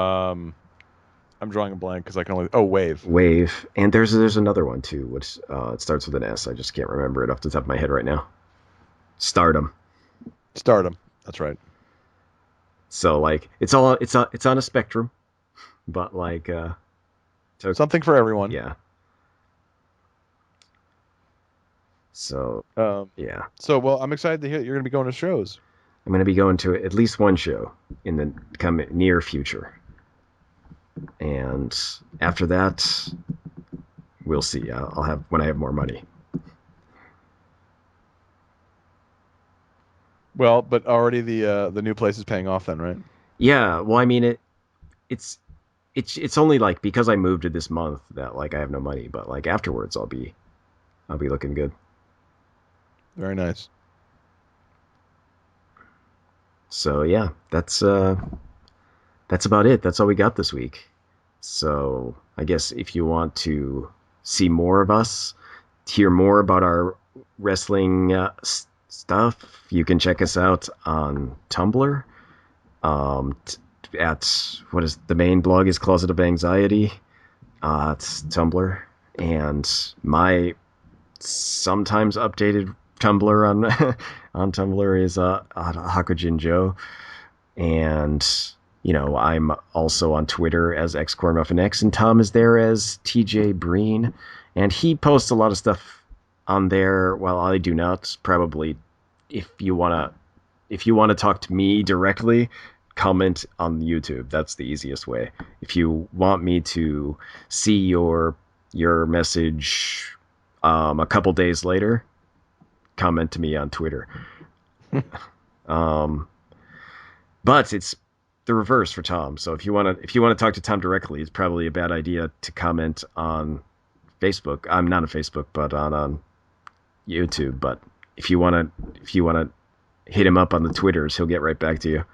Speaker 1: I'm drawing a blank because I can only. Oh, Wave.
Speaker 2: Wave, and there's another one too, which it starts with an S. I just can't remember it off the top of my head right now. Stardom.
Speaker 1: That's right.
Speaker 2: So like it's on a spectrum, but like
Speaker 1: something for everyone.
Speaker 2: Yeah. So yeah.
Speaker 1: So well, I'm excited to hear that you're going to be going to shows.
Speaker 2: I'm going to be going to at least one show in the near future. And after that, we'll see. I'll have when I have more money.
Speaker 1: Well, but already the new place is paying off then, right?
Speaker 2: Yeah. Well, I mean it's only like because I moved to this month that like I have no money, but like afterwards I'll be looking good.
Speaker 1: Very nice.
Speaker 2: So yeah, that's about it. That's all we got this week. So I guess if you want to see more of us, hear more about our wrestling stuff, you can check us out on Tumblr. At what is the main blog is Closet of Anxiety. It's Tumblr, and my sometimes updated Tumblr on on Tumblr is Hakujin Joe, and I'm also on Twitter as XCornMuffinX, and Tom is there as TJ Breen, and he posts a lot of stuff on there. While I do not. Probably, if you wanna talk to me directly, comment on YouTube. That's the easiest way. If you want me to see your message a couple days later, comment to me on Twitter. But it's the reverse for Tom. So if you want to talk to Tom directly, it's probably a bad idea to comment on Facebook. I'm not on Facebook, but on YouTube. But if you want to hit him up on the Twitters, he'll get right back to you.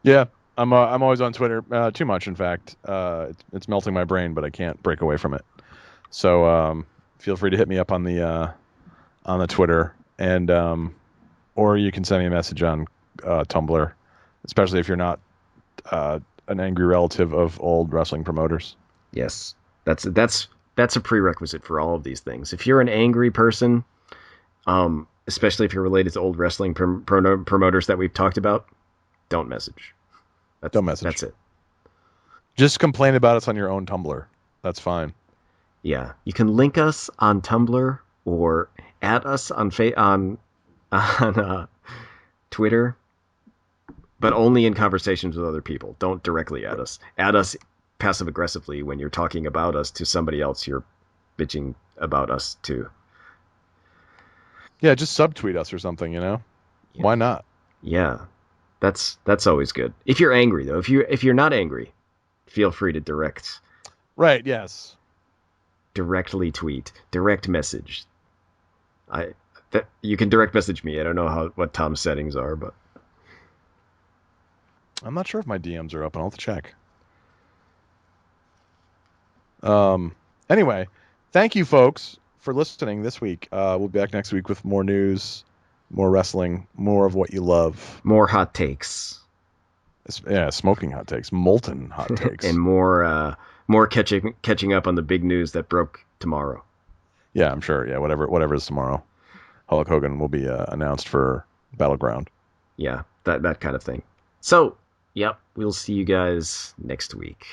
Speaker 1: Yeah, I'm always on Twitter. Too much, in fact. It's melting my brain, but I can't break away from it. So feel free to hit me up on the Twitter, and or you can send me a message on Tumblr, especially if you're not an angry relative of old wrestling promoters.
Speaker 2: Yes, that's a prerequisite for all of these things. If you're an angry person, especially if you're related to old wrestling promoters that we've talked about, don't message.
Speaker 1: Don't message.
Speaker 2: That's it.
Speaker 1: Just complain about us on your own Tumblr. That's fine.
Speaker 2: Yeah, you can link us on Tumblr or at us on Twitter, but only in conversations with other people. Don't directly at us. Add us passive aggressively when you're talking about us to somebody else you're bitching about us to.
Speaker 1: Yeah, just subtweet us or something, you know?
Speaker 2: Yeah.
Speaker 1: Why not?
Speaker 2: Yeah. That's always good. If you're angry though, if you're not angry, feel free to
Speaker 1: Right, yes.
Speaker 2: directly tweet, direct message. I that you can direct message me. I don't know what Tom's settings are, but
Speaker 1: I'm not sure if my DMs are open. I'll have to check. Anyway, thank you folks for listening this week. We'll be back next week with more news, more wrestling, more of what you love.
Speaker 2: more hot takes
Speaker 1: Yeah, smoking hot takes, molten hot
Speaker 2: and
Speaker 1: takes.
Speaker 2: more catching up on the big news that broke tomorrow.
Speaker 1: Yeah, I'm sure. Yeah, whatever is tomorrow. Hulk Hogan will be announced for Battleground.
Speaker 2: Yeah, that kind of thing. So, yep, we'll see you guys next week.